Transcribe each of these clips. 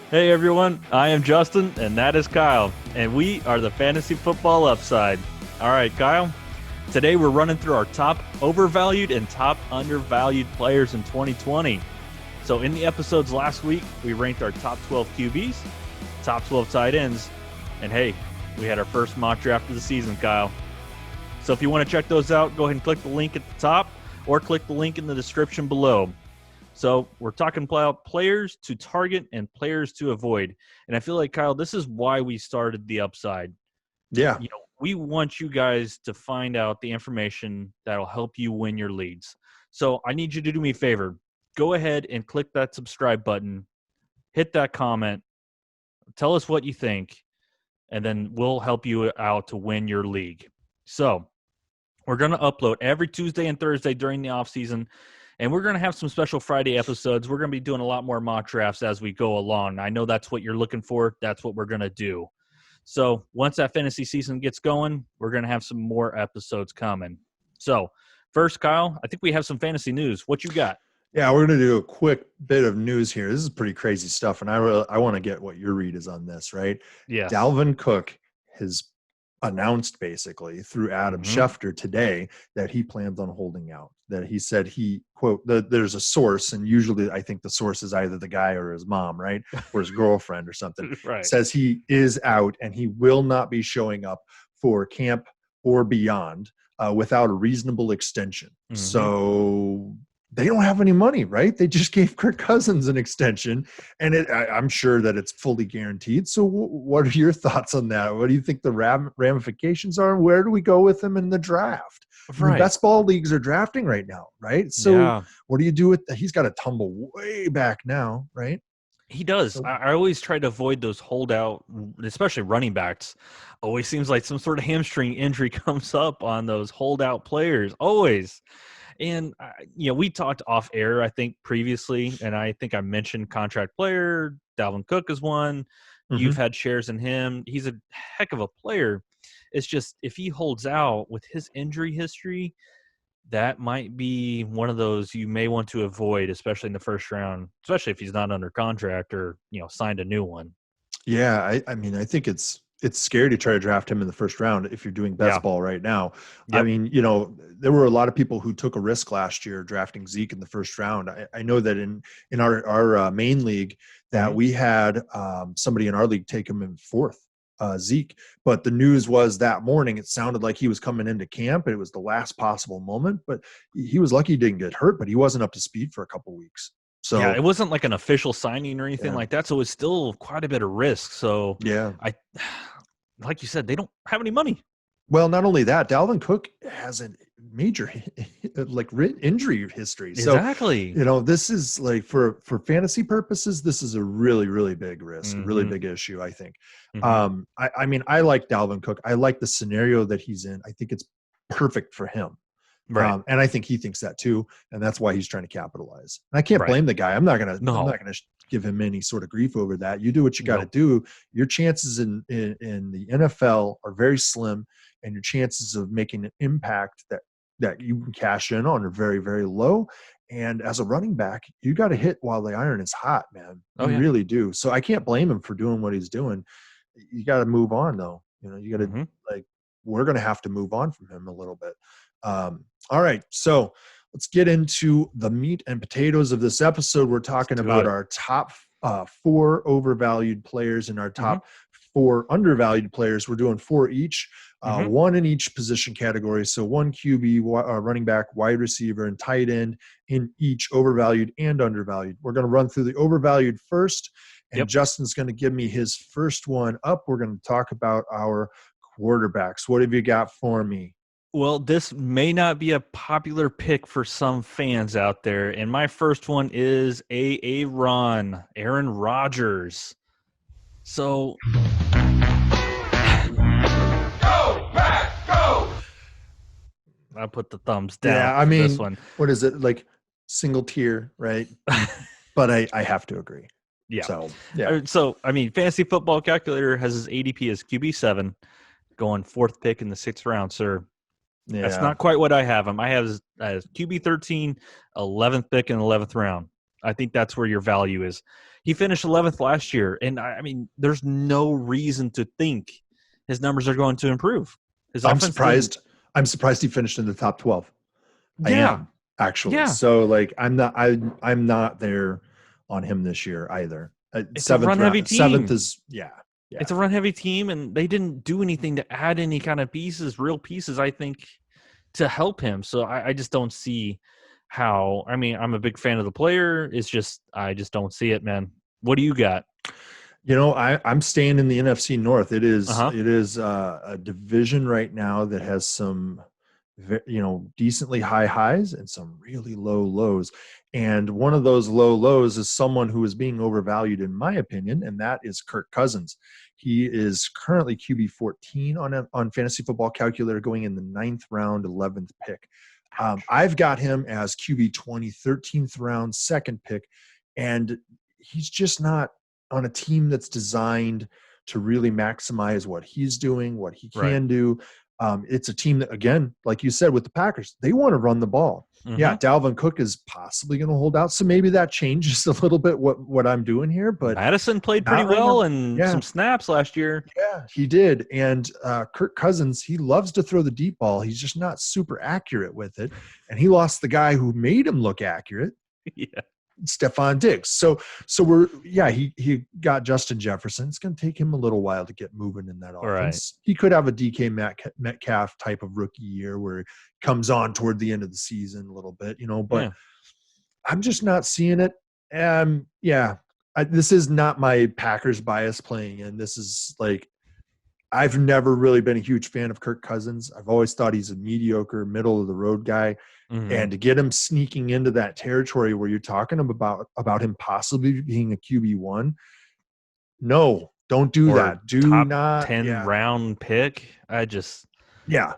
Hey everyone, I am Justin, and that is Kyle, and we are the Fantasy Football Upside. All right, Kyle, today we're running through our top overvalued and top undervalued players in 2020. So in the episodes last week, we ranked our top 12 QBs, top 12 tight ends, and hey, we had our first mock draft of the season, Kyle. So if you want to check those out, go ahead and click the link at the top or click the link in the description below. So we're talking about players to target and players to avoid. And I feel like, Kyle, this is why we started the Upside. Yeah. We want you guys to find out the information that'll help you win your leagues. So I need you to do me a favor. Go ahead and click that subscribe button, hit that comment, tell us what you think, and then we'll help you out to win your league. So we're going to upload every Tuesday and Thursday during the off season. And we're going to have some special Friday episodes. We're going to be doing a lot more mock drafts as we go along. I know that's what you're looking for. That's what we're going to do. So once that fantasy season gets going, we're going to have some more episodes coming. So first, Kyle, I think we have some fantasy news. What you got? Yeah, we're going to do a quick bit of news here. This is pretty crazy stuff, and I want to get what your read is on this, right? Yes. Dalvin Cook has announced basically through Adam Schefter today that he plans on holding out. That he said he, quote, there's a source, and usually I think the source is either the guy or his mom, right? Or his girlfriend or something. Right. Says he is out and he will not be showing up for camp or beyond without a reasonable extension. So they don't have any money, right? They just gave Kirk Cousins an extension, and I'm sure that it's fully guaranteed. So what are your thoughts on that? What do you think the ramifications are? Where do we go with him in the draft? Right. I mean, best ball leagues are drafting right now, right? So What do you do with that? He's got to tumble way back now, right? He does. So, I always try to avoid those holdout, especially running backs. Always seems like some sort of hamstring injury comes up on those holdout players. Always. And, we talked off air, I think, previously, and I think I mentioned contract player. Dalvin Cook is one. You've had shares in him. He's a heck of a player. It's just if he holds out with his injury history, that might be one of those you may want to avoid, especially in the first round, especially if he's not under contract or, signed a new one. Yeah, I mean, I think it's scary to try to draft him in the first round if you're doing best ball right now. Yep. I mean, there were a lot of people who took a risk last year drafting Zeke in the first round. I know that in our main league that we had somebody in our league take him in fourth, Zeke. But the news was that morning it sounded like he was coming into camp. It was the last possible moment, but he was lucky he didn't get hurt, but he wasn't up to speed for a couple weeks. So yeah, it wasn't like an official signing or anything like that. So it was still quite a bit of risk. So like you said, they don't have any money. Well, not only that, Dalvin Cook has a major injury history. Exactly. So, this is like for fantasy purposes, this is a really, really big risk, really big issue, I think. I mean, I like Dalvin Cook. I like the scenario that he's in. I think it's perfect for him. Right. And I think he thinks that too. And that's why he's trying to capitalize. And I can't blame the guy. I'm not going to give him any sort of grief over that. You do what you got to do. Your chances in the NFL are very slim, and your chances of making an impact that you can cash in on are very, very low. And as a running back, you got to hit while the iron is hot, man. You really do. So I can't blame him for doing what he's doing. You got to move on, though. You got to we're going to have to move on from him a little bit. All right, so let's get into the meat and potatoes of this episode. We're talking about our top 4 overvalued players and our top 4 undervalued players. We're doing 4 each, 1 in each position category. So 1 QB, running back, wide receiver, and tight end in each overvalued and undervalued. We're going to run through the overvalued first, and Justin's going to give me his first one up. We're going to talk about our quarterbacks. What have you got for me? Well, this may not be a popular pick for some fans out there, and my first one is Aaron Rodgers. So, go back, go! I put the thumbs down. Yeah, I mean, this one. What is it, like single tier, right? But I have to agree. Yeah. So I mean, Fantasy Football Calculator has his ADP as QB7, going 4th pick in the 6th round, sir. That's Yeah. not quite what I have him. I have as QB 13, 11th pick in the 11th round. I think that's where your value is. He finished 11th last year, and I mean, there's no reason to think his numbers are going to improve. His I'm offense didn't. surprised. I'm surprised he finished in the top 12. I Yeah, am actually. yeah. So like I'm not there on him this year either. It's a run-heavy team. Seventh is yeah. It's a run-heavy team, and they didn't do anything to add any kind of pieces, real pieces, I think, to help him. So I just don't see how. I mean, I'm a big fan of the player. It's just I just don't see it, man. What do you got? You know, I'm staying in the NFC North. It is Uh-huh. a division right now that has some decently high highs and some really low lows. And one of those low lows is someone who is being overvalued, in my opinion, and that is Kirk Cousins. He is currently QB 14 on Fantasy Football Calculator, going in the 9th round, 11th pick. I've got him as QB 20, 13th round, 2nd pick, and he's just not on a team that's designed to really maximize what he's doing, what he can do. It's a team that, again, like you said, with the Packers, they want to run the ball. Mm-hmm. Yeah, Dalvin Cook is possibly going to hold out, so maybe that changes a little bit what I'm doing here. But Madison played pretty well and some snaps last year. Yeah, he did. And Kirk Cousins, he loves to throw the deep ball. He's just not super accurate with it. And he lost the guy who made him look accurate. Yeah. Stephon Diggs. So he got Justin Jefferson. It's going to take him a little while to get moving in that offense. Right. He could have a DK Metcalf type of rookie year where he comes on toward the end of the season a little bit, but I'm just not seeing it. This is not my Packers bias playing in. This is like, I've never really been a huge fan of Kirk Cousins. I've always thought he's a mediocre, middle of the road guy. Mm-hmm. And to get him sneaking into that territory where you're talking about him possibly being a QB1, no, don't do that. Do top not 10 round pick. No.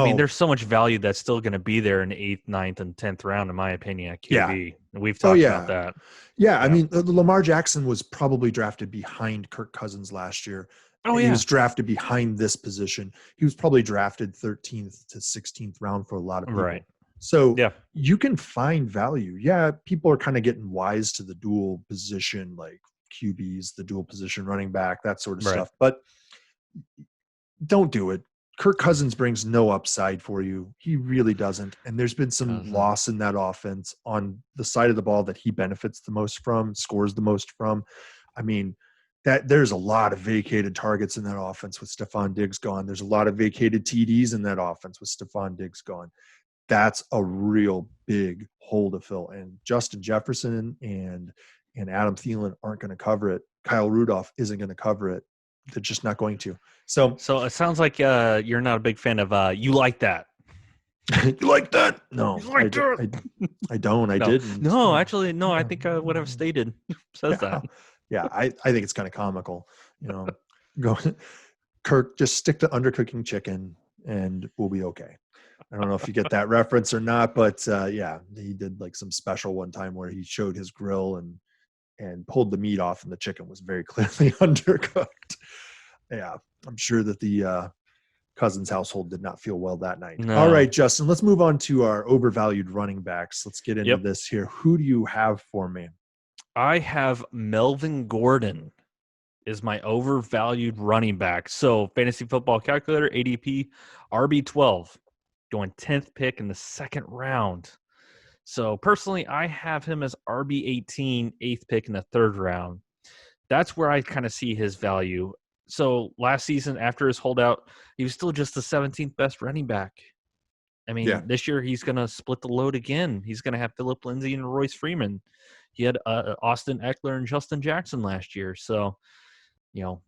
I mean, there's so much value that's still going to be there in the 8th, 9th, and 10th round, in my opinion, at QB. Yeah. We've talked about that. Yeah, I mean, Lamar Jackson was probably drafted behind Kirk Cousins last year. Oh, yeah. He was drafted behind this position. He was probably drafted 13th to 16th round for a lot of people. Right. So you can find value. Yeah, people are kind of getting wise to the dual position, like QBs, the dual position running back, that sort of stuff. But don't do it. Kirk Cousins brings no upside for you. He really doesn't. And there's been some loss in that offense on the side of the ball that he benefits the most from, scores the most from. I mean, that there's a lot of vacated targets in that offense with Stephon Diggs gone. There's a lot of vacated TDs in that offense with Stephon Diggs gone. That's a real big hole to fill. And Justin Jefferson and Adam Thielen aren't going to cover it. Kyle Rudolph isn't going to cover it. They're just not going to. So it sounds like you're not a big fan of you like that. You like that? No, I don't. I didn't. No, actually, no. I think what I've stated says that. Yeah, I think it's kind of comical. Go, Kirk, just stick to undercooking chicken, and we'll be okay. I don't know if you get that reference or not, but he did like some special one time where he showed his grill and pulled the meat off, and the chicken was very clearly undercooked. Yeah, I'm sure that the Cousins household did not feel well that night. No. All right, Justin, let's move on to our overvalued running backs. Let's get into this here. Who do you have for me? I have Melvin Gordon is my overvalued running back. So Fantasy Football Calculator, ADP, RB12, going 10th pick in the 2nd round. So personally, I have him as RB18, 8th pick in the 3rd round. That's where I kind of see his value. So last season, after his holdout, he was still just the 17th best running back. I mean, this year he's going to split the load again. He's going to have Phillip Lindsay and Royce Freeman. He had Austin Eckler and Justin Jackson last year. So,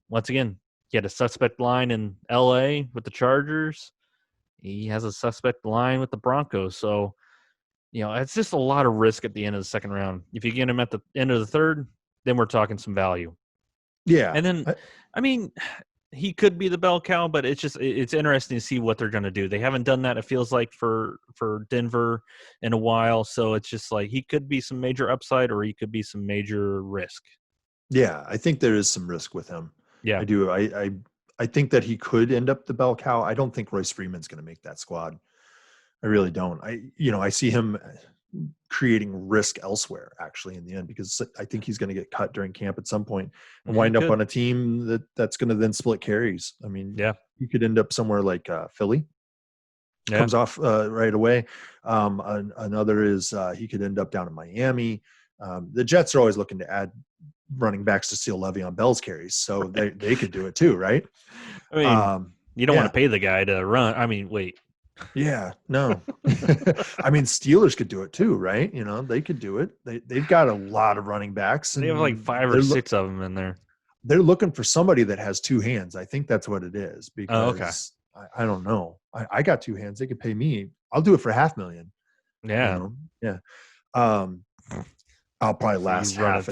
once again, he had a suspect line in L.A. with the Chargers. He has a suspect line with the Broncos. So, it's just a lot of risk at the end of the 2nd round. If you get him at the end of the 3rd, then we're talking some value. Yeah. And then, I mean, he could be the bell cow, but it's interesting to see what they're going to do. They haven't done that, it feels like, for Denver in a while. So it's just like he could be some major upside or he could be some major risk. Yeah, I think there is some risk with him. Yeah. I do. I think that he could end up the bell cow. I don't think Royce Freeman's going to make that squad. I really don't. I see him creating risk elsewhere actually in the end, because I think he's going to get cut during camp at some point and wind up on a team that's going to then split carries. I mean, Yeah. he could end up somewhere like Philly. Yeah. Comes off right away. Another is he could end up down in Miami. The Jets are always looking to add running backs to steal Le'Veon Bell's carries, so they could do it too, right? I mean, you don't want to pay the guy to run. I mean, wait. Yeah, no. I mean, Steelers could do it too, right? They could do it. They've got a lot of running backs. And they have like 5 or 6 of them in there. They're looking for somebody that has 2 hands. I think that's what it is, because I don't know. I got 2 hands. They could pay me. I'll do it for $500,000. Yeah. Yeah. I'll probably last half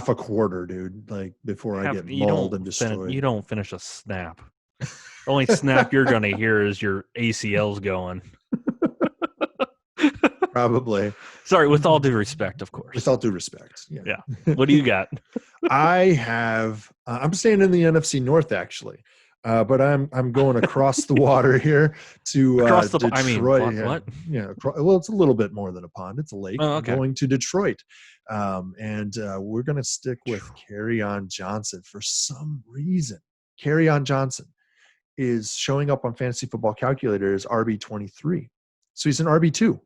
a quarter, dude. Like before I get mauled and destroyed. You don't finish a snap. The only snap you're going to hear is your ACLs going. Probably. Sorry, with all due respect, of course. With all due respect. Yeah. What do you got? I'm staying in the NFC North actually. But I'm going across the water here to Detroit. I mean, what? Yeah. Well, it's a little bit more than a pond. It's a lake. Oh, okay. I'm going to Detroit. And we're going to stick with Kerryon Johnson for some reason. Kerryon Johnson is showing up on Fantasy Football Calculator as RB23. So he's an RB2.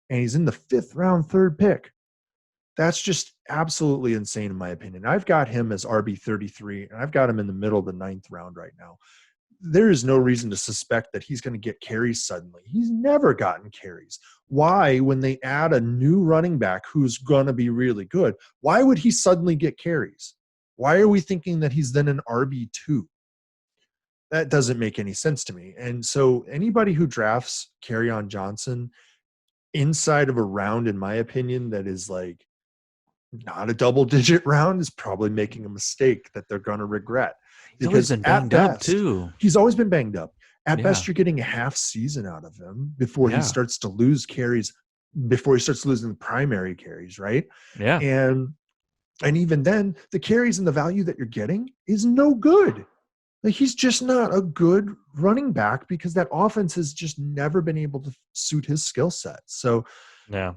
And he's in the 5th round, 3rd pick. That's just absolutely insane in my opinion. I've got him as RB33, and I've got him in the middle of the 9th round right now. There is no reason to suspect that he's going to get carries suddenly. He's never gotten carries. Why, when they add a new running back who's going to be really good, why would he suddenly get carries? Why are we thinking that he's then an RB2? That doesn't make any sense to me. And so anybody who drafts Kerryon Johnson inside of a round, in my opinion, that is like not a double-digit round is probably making a mistake that they're going to regret. He's always been banged up too. He's always been banged up. At best, you're getting a half season out of him before he starts to lose carries, before he starts losing the primary carries, right? Yeah. And even then, the carries and the value that you're getting is no good. Like, he's just not a good running back because that offense has just never been able to suit his skill set. So,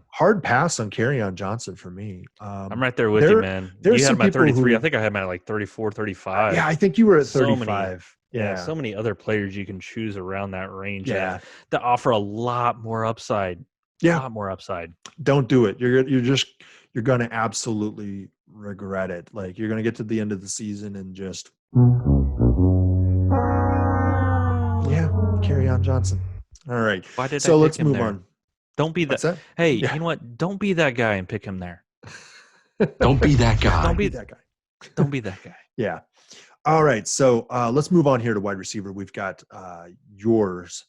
hard pass on Kerryon Johnson for me. I'm right there with you, man. You had him at 33. I think I had him at like 34, 35. Yeah, I think you were at 35. So many other players you can choose around that range. Yeah. That offer a lot more upside. Yeah. A lot more upside. Don't do it. You're going to absolutely regret it. Like, you're going to get to the end of the season and just... Kerryon Johnson. All right. So let's move on. Don't be that. Hey, you know what? Don't be that guy and pick him there. Don't be that guy. Don't be that guy. Don't be that guy. Yeah. All right. So let's move on here to wide receiver. We've got yours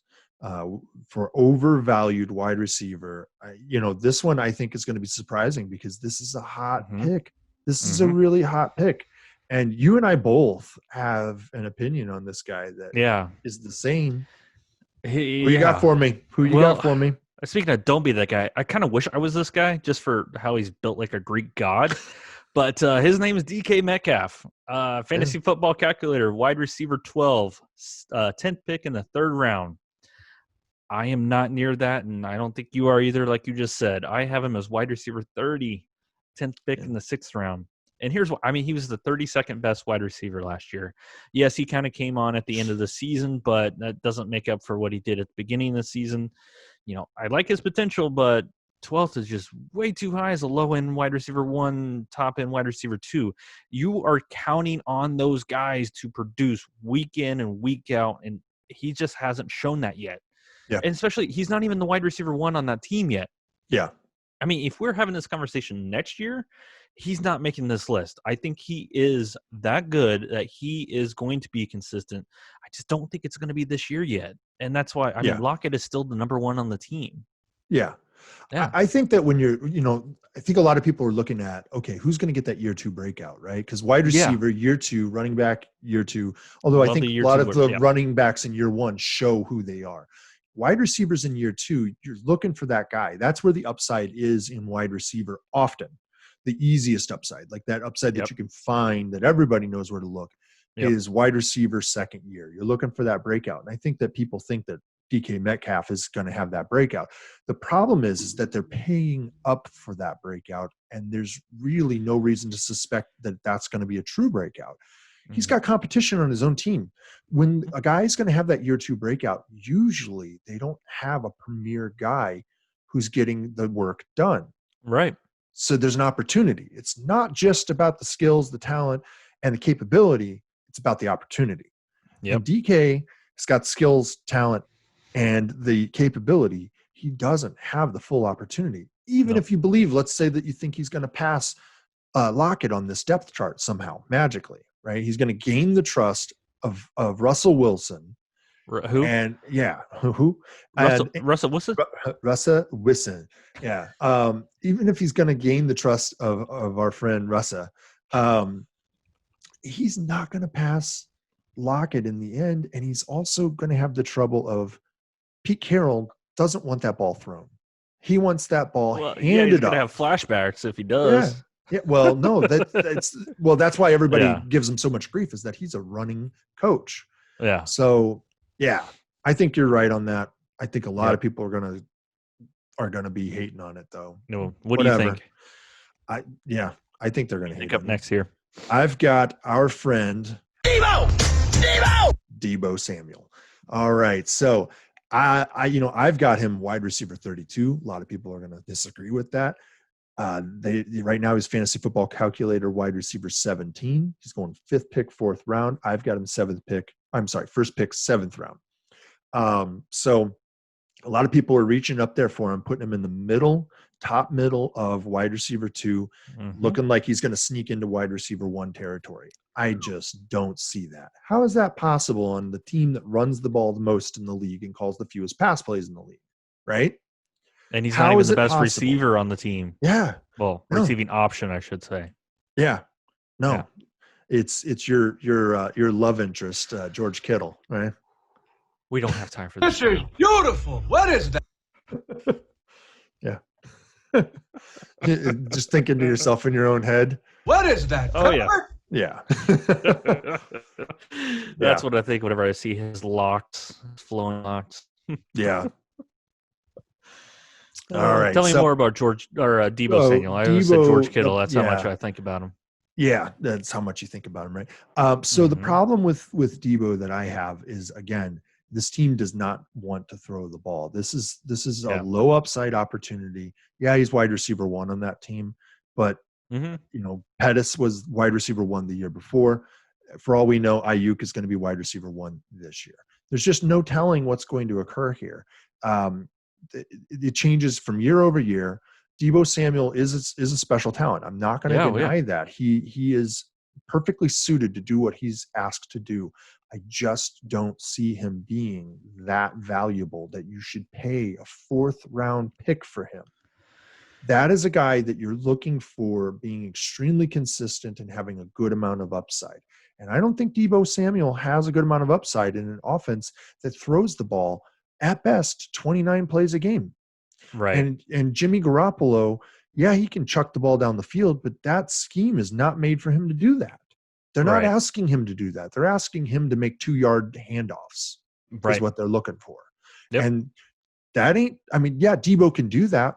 for overvalued wide receiver. This one I think is going to be surprising because this is a hot pick. This is a really hot pick. And you and I both have an opinion on this guy that is the same. Who you got for me? Speaking of don't be that guy, I kind of wish I was this guy just for how he's built like a Greek god. But his name is DK Metcalf. Fantasy Football Calculator, wide receiver 12, 10th pick in the 3rd round. I am not near that, and I don't think you are either, like you just said. I have him as wide receiver 30, 10th pick in the 6th round. And here's what he was the 32nd best wide receiver last year. Yes, he kind of came on at the end of the season, but that doesn't make up for what he did at the beginning of the season. I like his potential, but 12th is just way too high as a low-end wide receiver 1, top-end wide receiver 2. You are counting on those guys to produce week in and week out, and he just hasn't shown that yet. Yeah. And especially, he's not even the wide receiver 1 on that team yet. Yeah. I mean, if we're having this conversation next year, he's not making this list. I think he is that good that he is going to be consistent. I just don't think it's going to be this year yet. And that's why, I mean, Lockett is still the number 1 on the team. Yeah. I think that when you're, I think a lot of people are looking at, okay, who's going to get that year 2 breakout, right? Because wide receiver, year 2, running back, year 2. Although I think a lot of the running backs in year 1 show who they are. Wide receivers in year 2, you're looking for that guy. That's where the upside is in wide receiver often. The easiest upside, like that upside that you can find that everybody knows where to look, is wide receiver 2nd year. You're looking for that breakout. And I think that people think that DK Metcalf is going to have that breakout. The problem is that they're paying up for that breakout, and there's really no reason to suspect that that's going to be a true breakout. He's got competition on his own team. When a guy's going to have that year 2 breakout, usually they don't have a premier guy who's getting the work done. Right. So there's an opportunity. It's not just about the skills, the talent, and the capability. It's about the opportunity. Yep. And DK has got skills, talent, and the capability. He doesn't have the full opportunity. Even if you believe, let's say that you think he's going to pass Lockett on this depth chart somehow, magically, right? He's going to gain the trust of Russell Wilson. Who? And who? Russell Wilson? Russell Wilson. Yeah. Even if he's going to gain the trust of our friend Russa, he's not going to pass Lockett in the end. And he's also going to have the trouble of Pete Carroll doesn't want that ball thrown. He wants that ball handed he's up. going to have flashbacks if he does. Yeah. Well, no, that's why everybody gives him so much grief, is that he's a running coach. Yeah. So, yeah, I think you're right on that. I think a lot of people are gonna be hating on it, though. No, what do you think? I think they're gonna hate up it. next here. I've got our friend Deebo Samuel. All right, so I've got him wide receiver 32. A lot of people are gonna disagree with that. Right now he's fantasy football calculator wide receiver 17. He's going 5th pick, 4th round. I've got him 1st pick, 7th round. So a lot of people are reaching up there for him, putting him in the top middle of wide receiver 2, looking like he's going to sneak into wide receiver 1 territory. I just don't see that. How is that possible on the team that runs the ball the most in the league and calls the fewest pass plays in the league, right? And he's not even the best receiver on the team. Yeah. Well, receiving option, I should say. Yeah. No. Yeah. It's your love interest, George Kittle, right? We don't have time for this. This is beautiful. What is that? Yeah. Just thinking to yourself in your own head. What is that? Oh, yeah. Yeah. That's what I think whenever I see his locks, flowing locks. Yeah. All right. Tell me more about Deebo Samuel. I always said George Kittle. That's how much I think about him. Yeah, that's how much you think about him, right? So the problem with Deebo that I have is, again, this team does not want to throw the ball. This is a low upside opportunity. Yeah, he's wide receiver 1 on that team, but Pettis was wide receiver 1 the year before. For all we know, Ayuk is going to be wide receiver 1 this year. There's just no telling what's going to occur here. It changes from year over year. Deebo Samuel is a special talent. I'm not going to deny that. He is perfectly suited to do what he's asked to do. I just don't see him being that valuable that you should pay a 4th round pick for him. That is a guy that you're looking for being extremely consistent and having a good amount of upside. And I don't think Deebo Samuel has a good amount of upside in an offense that throws the ball at best 29 plays a game. Right. And Jimmy Garoppolo, he can chuck the ball down the field, but that scheme is not made for him to do that. They're not asking him to do that. They're asking him to make 2-yard handoffs is what they're looking for. Yep. And that Deebo can do that,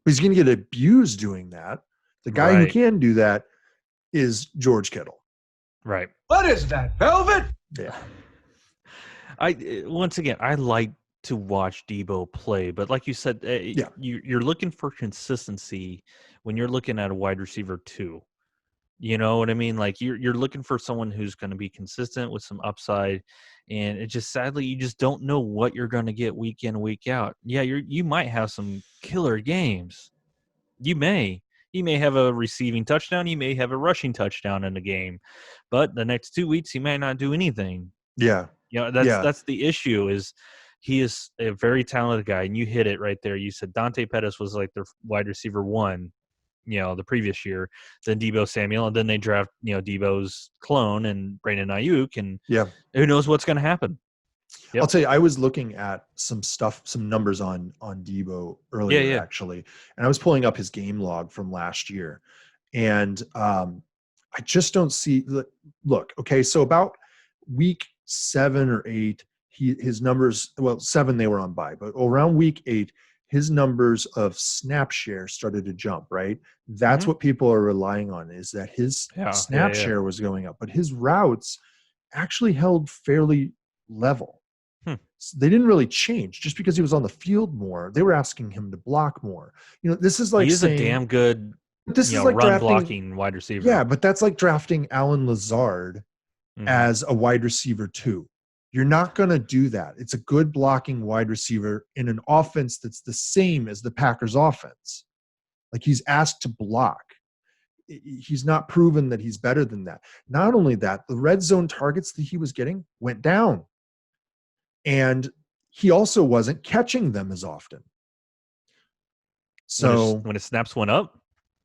but he's going to get abused doing that. The guy who can do that is George Kittle. Right. What is that, velvet? Yeah. Once again, I like to watch Deebo play, but like you said, you're looking for consistency when you're looking at a wide receiver 2. You know what I mean? Like you're looking for someone who's going to be consistent with some upside, and it just sadly you just don't know what you're going to get week in, week out. Yeah, you might have some killer games. You may have a receiving touchdown, you may have a rushing touchdown in the game, but the next 2 weeks he might not do anything. Yeah. That's the issue. Is he is a very talented guy, and you hit it right there. You said Dante Pettis was like their wide receiver 1, the previous year, then Deebo Samuel, and then they draft, Deebo's clone and Brandon Ayuk, and who knows what's going to happen. Yep. I'll tell you, I was looking at some numbers on Deebo earlier, actually, and I was pulling up his game log from last year, and I just don't see. Look, okay, so about week 7 or 8, his numbers, well, 7 they were on bye, but around week 8, his numbers of snap share started to jump, right? That's what people are relying on, is that his snap share was going up, but his routes actually held fairly level. So they didn't really change just because he was on the field more. They were asking him to block more. You know, this is like he's a damn good like run blocking wide receiver. Yeah, but that's like drafting Alan Lazard as a wide receiver too. You're not going to do that. It's a good blocking wide receiver in an offense that's the same as the Packers offense. Like, he's asked to block. He's not proven that he's better than that. Not only that, the red zone targets that he was getting went down. And he also wasn't catching them as often. So when his snaps went up,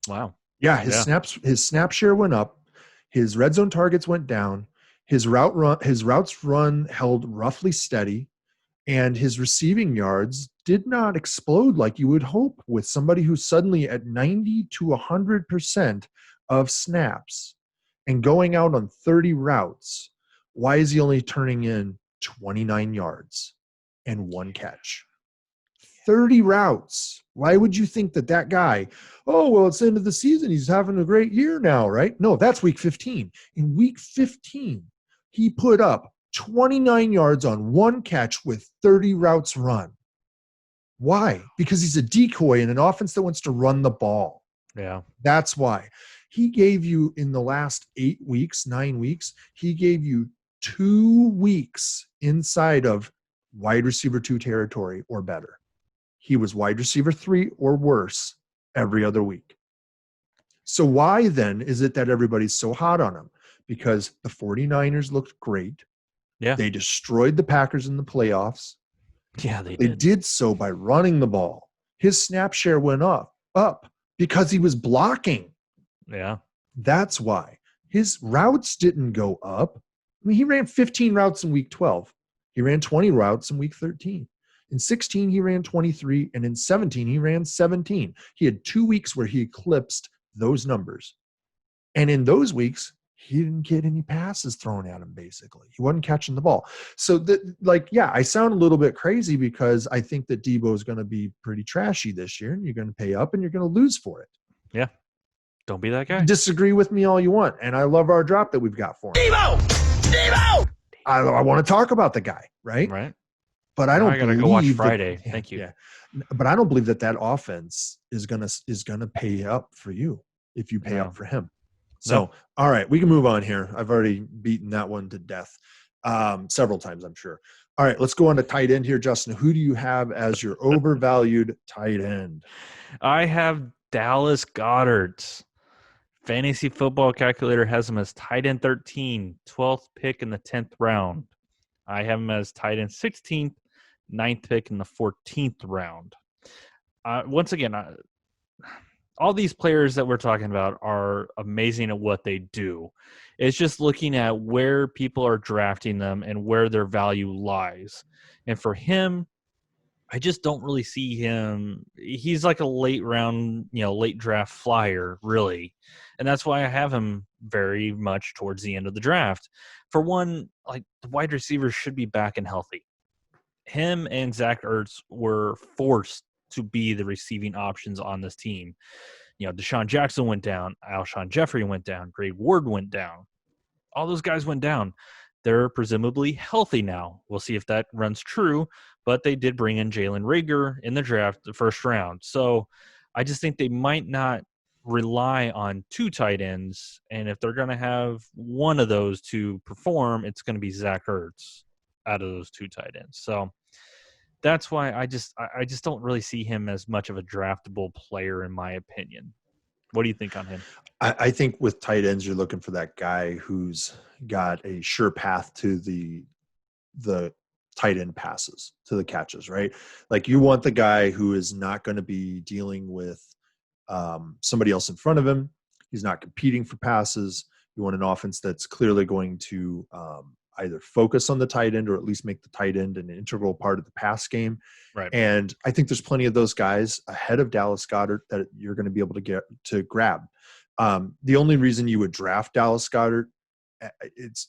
wow. Yeah, his snap share went up. His red zone targets went down. His routes run held roughly steady, and his receiving yards did not explode like you would hope with somebody who's suddenly at 90 to 100% of snaps and going out on 30 routes. Why is he only turning in 29 yards and 1 catch? 30 routes. Why would you think that guy, oh, well, it's the end of the season, he's having a great year now, right? No, that's week 15. In week 15, he put up 29 yards on 1 catch with 30 routes run. Why? Because he's a decoy in an offense that wants to run the ball. Yeah. That's why. He gave you, in the last 8 weeks, 9 weeks, he gave you 2 weeks inside of wide receiver 2 territory or better. He was wide receiver 3 or worse every other week. So why then is it that everybody's so hot on him? Because the 49ers looked great. Yeah. They destroyed the Packers in the playoffs. Yeah, they did so by running the ball. His snap share went up because he was blocking. Yeah. That's why. His routes didn't go up. I mean, he ran 15 routes in week 12. He ran 20 routes in week 13. In 16, he ran 23, and in 17, he ran 17. He had 2 weeks where he eclipsed those numbers. And in those weeks, he didn't get any passes thrown at him, basically. He wasn't catching the ball. So, I sound a little bit crazy because I think that Debo is going to be pretty trashy this year, and you're going to pay up, and you're going to lose for it. Yeah. Don't be that guy. Disagree with me all you want, and I love our drop that we've got for him. Debo! I want to talk about the guy, right? Right. But I don't. I gotta go watch Friday. Thank you. Yeah, but I don't believe that offense is gonna pay up for you if you pay up for him. So, all right, we can move on here. I've already beaten that one to death several times, I'm sure. All right, let's go on to tight end here, Justin. Who do you have as your overvalued tight end? I have Dallas Goedert. Fantasy Football Calculator has him as tight end 13, 12th pick in the 10th round. I have him as tight end 16th, 9th pick in the 14th round. Once again, all these players that we're talking about are amazing at what they do. It's just looking at where people are drafting them and where their value lies. And for him, I just don't really see him. He's like a late round, late draft flyer, really. And that's why I have him very much towards the end of the draft. For one, like, the wide receivers should be back and healthy. Him and Zach Ertz were forced to be the receiving options on this team. Deshaun Jackson went down. Alshon Jeffrey went down. Greg Ward went down. All those guys went down. They're presumably healthy now. We'll see if that runs true, but they did bring in Jalen Reagor in the draft, the first round. So I just think they might not rely on 2 tight ends, and if they're going to have one of those to perform, it's going to be Zach Ertz out of those 2 tight ends. So that's why I just don't really see him as much of a draftable player, in my opinion. What do you think on him? I think with tight ends, you're looking for that guy who's got a sure path to the tight end passes, to the catches, right? Like, you want the guy who is not going to be dealing with somebody else in front of him. He's not competing for passes. You want an offense that's clearly going to either focus on the tight end or at least make the tight end an integral part of the pass game. Right. And I think there's plenty of those guys ahead of Dallas Goedert that you're going to be able to grab. The only reason you would draft Dallas Goedert, it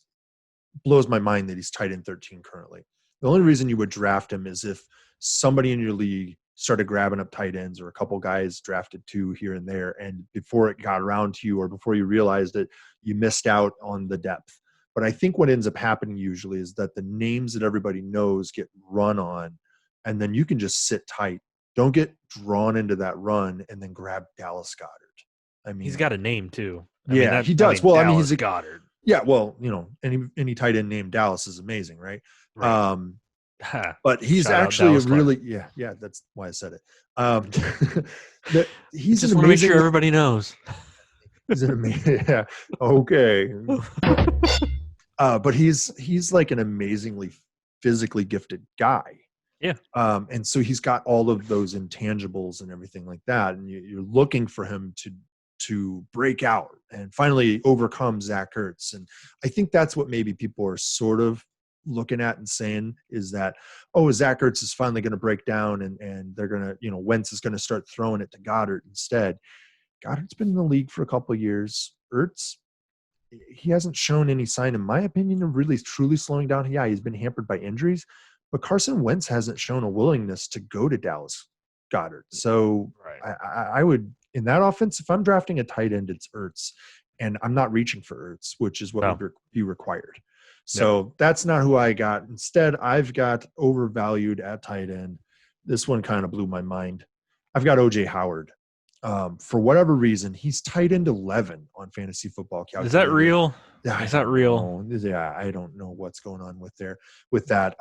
blows my mind that he's tight end 13 currently. The only reason you would draft him is if somebody in your league started grabbing up tight ends, or a couple guys drafted 2 here and there, and before it got around to you, or before you realized it, you missed out on the depth. But I think what ends up happening usually is that the names that everybody knows get run on, and then you can just sit tight. Don't get drawn into that run and then grab Dallas Goedert. I mean, He's got a name too. He does. Well, I mean, he's a Goddard. Yeah, well, any tight end named Dallas is amazing, right? Right. But he's Shout out actually Dallas a really yeah. That's why I said it. He's just an want to make amazing. sure everybody knows. He's an amazing. Yeah. Okay. But he's like an amazingly physically gifted guy. Yeah. And so he's got all of those intangibles and everything like that, and you're looking for him to break out and finally overcome Zach Ertz. And I think that's what maybe people are sort of looking at and saying is that, Zach Ertz is finally going to break down and they're going to, Wentz is going to start throwing it to Goddard instead. Goddard's been in the league for a couple of years. Ertz, he hasn't shown any sign, in my opinion, of really truly slowing down. Yeah, he's been hampered by injuries, but Carson Wentz hasn't shown a willingness to go to Dallas Goedert. So right. I would, in that offense, if I'm drafting a tight end, it's Ertz, and I'm not reaching for Ertz, which is what would be required. So that's not who I got. Instead, I've got overvalued at tight end. This one kind of blew my mind. I've got OJ Howard. For whatever reason, he's tight end 11 on Fantasy Football Calculator. Is that real? Yeah, is that real? Yeah, I don't know what's going on with that.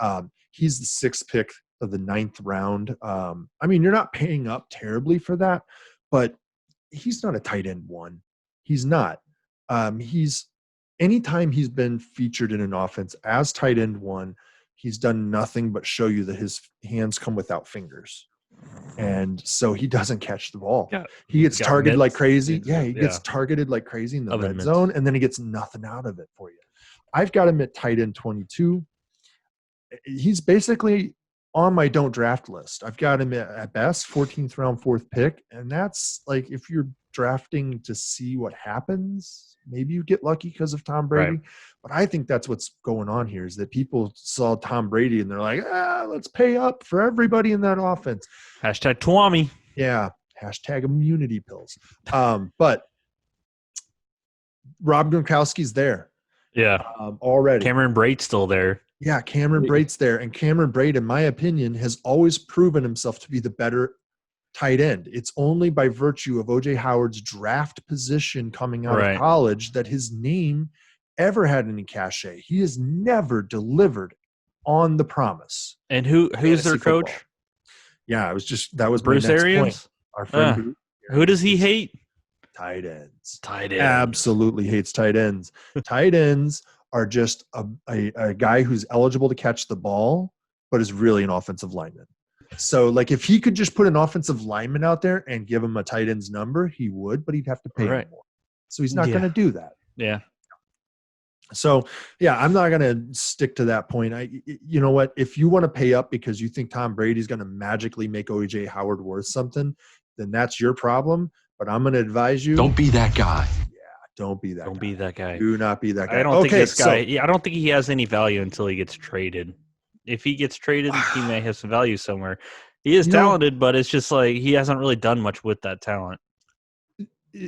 He's the 6th pick of the 9th round. I mean, you're not paying up terribly for that, but he's not a tight end 1. He's not. Anytime he's been featured in an offense as tight end 1, he's done nothing but show you that his hands come without fingers. And so he doesn't catch the ball. Yeah. He gets targeted like crazy. Yeah, he gets targeted like crazy in the red zone, and then he gets nothing out of it for you. I've got him at tight end 22. He's basically on my don't draft list. I've got him at best 14th round, 4th pick. And that's like, if you're drafting to see what happens, maybe you get lucky because of Tom Brady. Right. But I think that's what's going on here, is that people saw Tom Brady and they're like, let's pay up for everybody in that offense. Hashtag Twami. Yeah. Hashtag immunity pills. But Rob Gronkowski's there. Yeah. Already. Cameron Brate's still there. Yeah, Cameron Brate's there. And Cameron Brate, in my opinion, has always proven himself to be the better tight end. It's only by virtue of OJ Howard's draft position coming out of college that his name ever had any cachet. He has never delivered on the promise. And who's their coach? Football. Yeah, that was Bruce my next Arians? point. Our friend who does he hate? Tight ends. Tight ends. Absolutely hates tight ends. Tight ends are just a guy who's eligible to catch the ball, but is really an offensive lineman. So, like, if he could just put an offensive lineman out there and give him a tight end's number, he would, but he'd have to pay him more. So he's not going to do that. Yeah. So, yeah, I'm not going to stick to that point. You know what? If you want to pay up because you think Tom Brady's going to magically make OJ Howard worth something, then that's your problem. But I'm going to advise you. Don't be that guy. Don't be that guy. Don't be that guy. Do not be that guy. I don't think this guy – I don't think he has any value until he gets traded. If he gets traded, he may have some value somewhere. He is talented, but it's just like he hasn't really done much with that talent.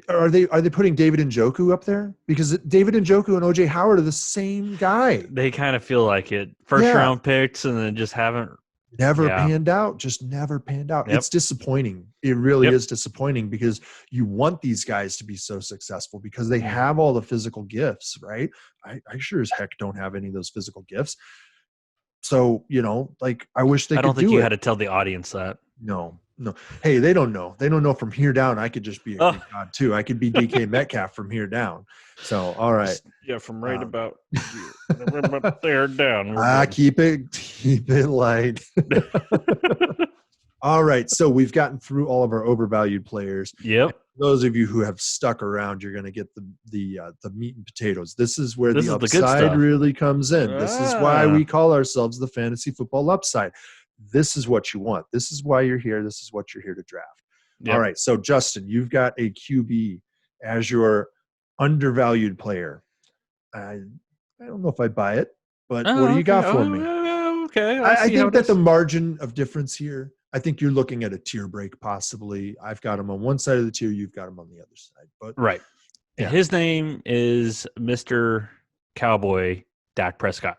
Are they putting David Njoku up there? Because David Njoku and OJ Howard are the same guy. They kind of feel like it. First round picks, and then just haven't panned out. Just never panned out. It's disappointing. It really is disappointing, because you want these guys to be so successful because they have all the physical gifts, right? I sure as heck don't have any of those physical gifts. So, like, I wish they could do it. I don't think you had to tell the audience that. No. Hey, they don't know. They don't know from here down. I could just be a Greek god too. I could be DK Metcalf from here down. So, all right. Yeah, from right about there down. Keep it light. All right. So we've gotten through all of our overvalued players. Yep. Those of you who have stuck around, you're going to get the meat and potatoes. This is where the upside really comes in. This is why we call ourselves the Fantasy Football Upside. This is what you want. This is why you're here. This is what you're here to draft. Yep. All right. So, Justin, you've got a QB as your undervalued player. I don't know if I buy it, but what do you got for me? Okay. I think that the margin of difference here, I think you're looking at a tier break possibly. I've got him on one side of the tier, you've got him on the other side. But right. yeah. His name is Mr. Cowboy Dak Prescott.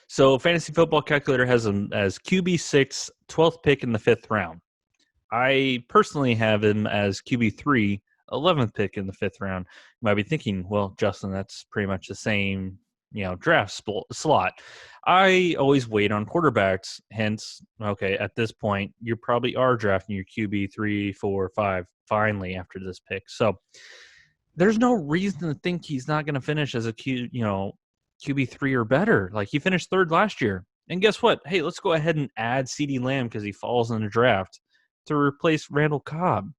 So Fantasy Football Calculator has him as QB6, 12th pick in the 5th round. I personally have him as QB3, 11th pick in the 5th round. You might be thinking, well, Justin, that's pretty much the same, draft slot. I always wait on quarterbacks. Hence, okay, at this point, you probably are drafting your QB 3, 4, 5 finally after this pick. So there's no reason to think he's not going to finish as a QB3 or better. Like, he finished 3rd last year. And guess what? Hey, let's go ahead and add CeeDee Lamb because he falls in the draft to replace Randall Cobb.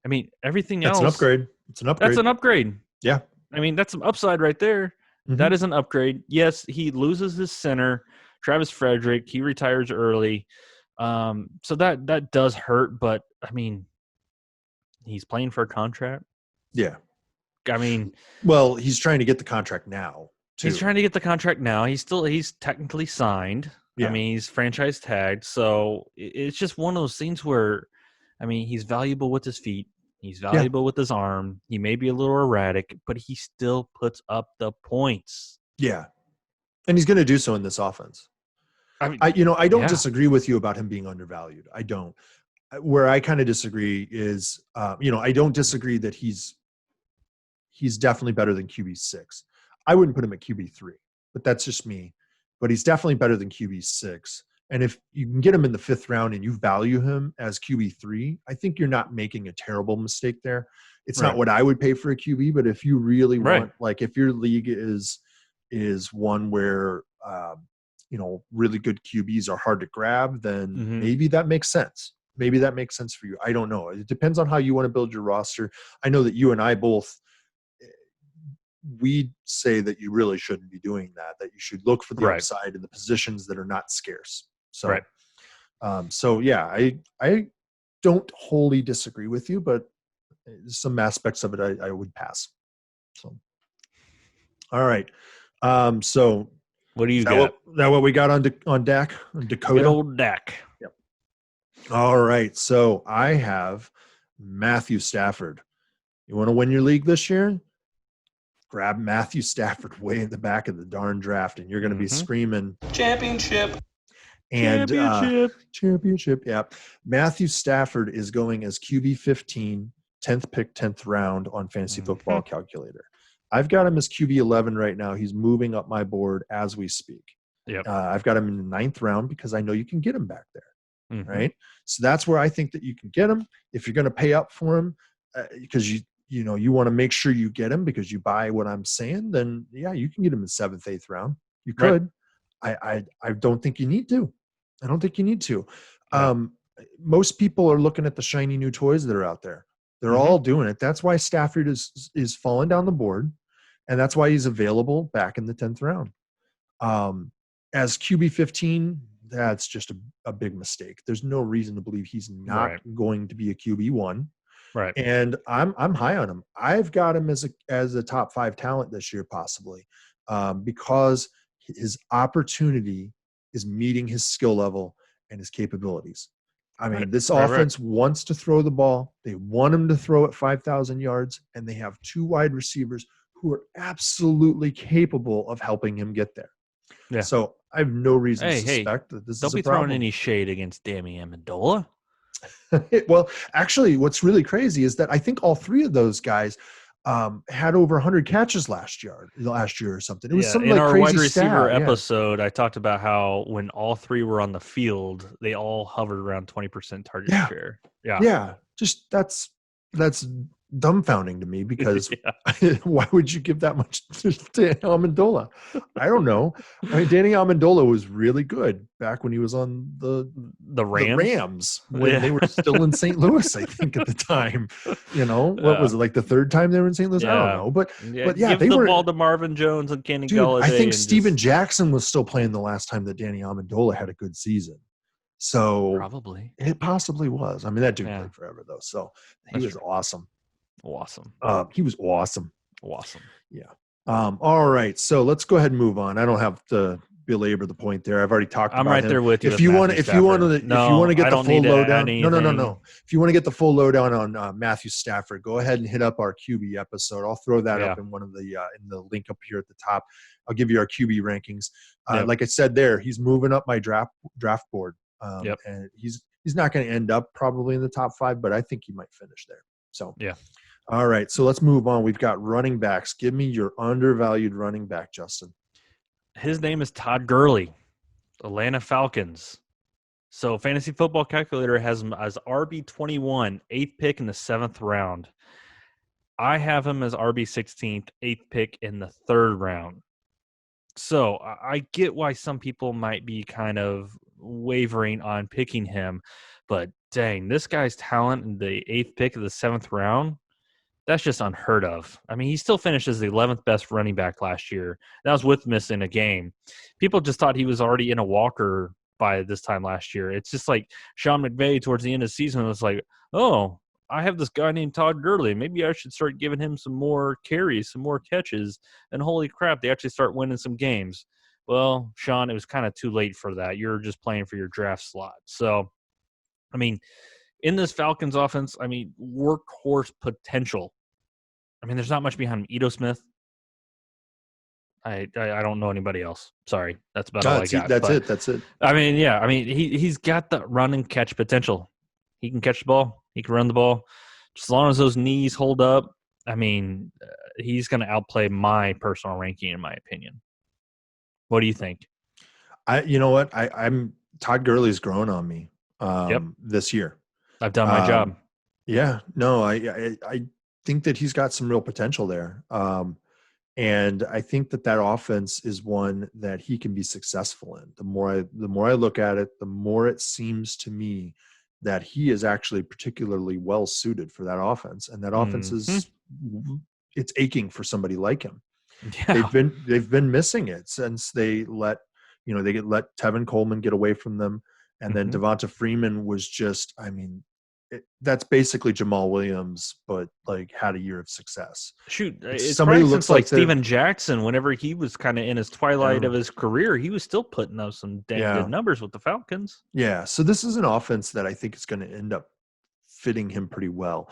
I mean, everything else. That's an upgrade. It's an upgrade. That's an upgrade. Yeah. I mean, that's some upside right there. Mhm. That is an upgrade. Yes, he loses his center, Travis Frederick. He retires early. So that does hurt, but I mean, he's playing for a contract. Yeah. I mean, well, he's trying to get the contract now, too. He's trying to get the contract now. He's technically signed. Yeah. I mean, he's franchise tagged. So it's just one of those things where, I mean, he's valuable with his feet. He's valuable with his arm. He may be a little erratic, but he still puts up the points. Yeah. And he's going to do so in this offense. I mean, I don't disagree with you about him being undervalued. I don't. Where I kind of disagree is, I don't disagree that he's definitely better than QB6. I wouldn't put him at QB3, but that's just me. But he's definitely better than QB6. And if you can get him in the 5th round and you value him as QB3, I think you're not making a terrible mistake there. It's not what I would pay for a QB, but if you really want, like if your league is one where, really good QBs are hard to grab, then maybe that makes sense. Maybe that makes sense for you. I don't know. It depends on how you want to build your roster. I know that you and I both, we say that you really shouldn't be doing that, that you should look for the upside in the positions that are not scarce. So, I don't wholly disagree with you, but some aspects of it I would pass. So, all right. So what do you got? That what we got on Dak, on Dakota? Good old Dak. Yep. All right. So I have Matthew Stafford. You want to win your league this year? Grab Matthew Stafford way in the back of the darn draft, and you're going to be screaming championship. And championship. Yeah. Matthew Stafford is going as QB 15, 10th pick, 10th round on Fantasy Football Calculator. I've got him as QB 11 right now. He's moving up my board as we speak. Yep. I've got him in the 9th round because I know you can get him back there. Right. So that's where I think that you can get him. If you're going to pay up for him, because you want to make sure you get him because you buy what I'm saying, then you can get him in 7th, 8th round. You could. I don't think you need to. I don't think you need to. Most people are looking at the shiny new toys that are out there. They're all doing it. That's why Stafford is falling down the board, and that's why he's available back in the 10th round. As QB 15, that's just a big mistake. There's no reason to believe he's not going to be a QB 1. Right. And I'm high on him. I've got him as a top 5 talent this year, possibly, because his opportunity is meeting his skill level and his capabilities. I mean, this offense wants to throw the ball. They want him to throw it 5,000 yards, and they have 2 wide receivers who are absolutely capable of helping him get there. Yeah. So I have no reason to suspect that this is a problem. Don't be throwing any shade against Danny Amendola. Well, actually, what's really crazy is that I think all 3 of those guys had over 100 catches last year or something. It was something in like our crazy wide receiver stat. episode, I talked about how when all 3 were on the field, they all hovered around 20% target share. Yeah. Just that's dumbfounding to me because why would you give that much to Danny Amendola? I don't know. I mean, Danny Amendola was really good back when he was on the Rams when they were still in St. Louis, I think, at the time. What was it, like the 3rd time they were in St. Louis? I don't know. But give they the were ball to Marvin Jones and Kenny Dude, Golladay. I think Steven Jackson was still playing the last time that Danny Amendola had a good season. So probably it possibly was. I mean, that dude played forever though. So he was awesome. He was awesome. Awesome. Yeah. All right. So let's go ahead and move on. I don't have the belabor the point there. I've already talked I'm about right him. there with you. If you want to get the full lowdown, no. If you want to get the full lowdown on Matthew Stafford, go ahead and hit up our QB episode. I'll throw that up in one of the in the link up here at the top. I'll give you our QB rankings. Like I said, he's moving up my draft board, and he's not going to end up probably in the top 5, but I think he might finish there. So yeah. All right, so let's move on. We've got running backs. Give me your undervalued running back, Justin. His name is Todd Gurley, Atlanta Falcons. So Fantasy Football Calculator has him as RB21, 8th pick in the 7th round. I have him as RB16th, 8th pick in the 3rd round. So I get why some people might be kind of wavering on picking him, but dang, this guy's talent in the 8th pick of the 7th round, that's just unheard of. I mean, he still finished as the 11th best running back last year. That was with missing a game. People just thought he was already in a walker by this time last year. It's just like Sean McVay towards the end of the season was like, oh, I have this guy named Todd Gurley. Maybe I should start giving him some more carries, some more catches. And holy crap, they actually start winning some games. Well, Sean, it was kind of too late for that. You're just playing for your draft slot. So, I mean, in this Falcons offense, I mean, workhorse potential. I mean, there's not much behind him. Ito Smith. I don't know anybody else. Sorry. That's about all I got. That's it. I mean, yeah. I mean, he's got the run and catch potential. He can catch the ball. He can run the ball. Just as long as those knees hold up, I mean, he's going to outplay my personal ranking, in my opinion. What do you think? You know what? I'm Todd Gurley's grown on me this year. I've done my job. Yeah. No, I think that he's got some real potential there. And I think that offense is one that he can be successful in. The more I look at it, the more it seems to me that he is actually particularly well suited for that offense. And that offense is it's aching for somebody like him. Yeah. They've been missing it since they let Tevin Coleman get away from them. And then Devonta Freeman was just, I mean, that's basically Jamal Williams, but like had a year of success. Shoot, it's somebody looks looks like Steven Jackson. Whenever he was kind of in his twilight of his career, he was still putting up some dang good numbers with the Falcons. Yeah, so this is an offense that I think is going to end up fitting him pretty well.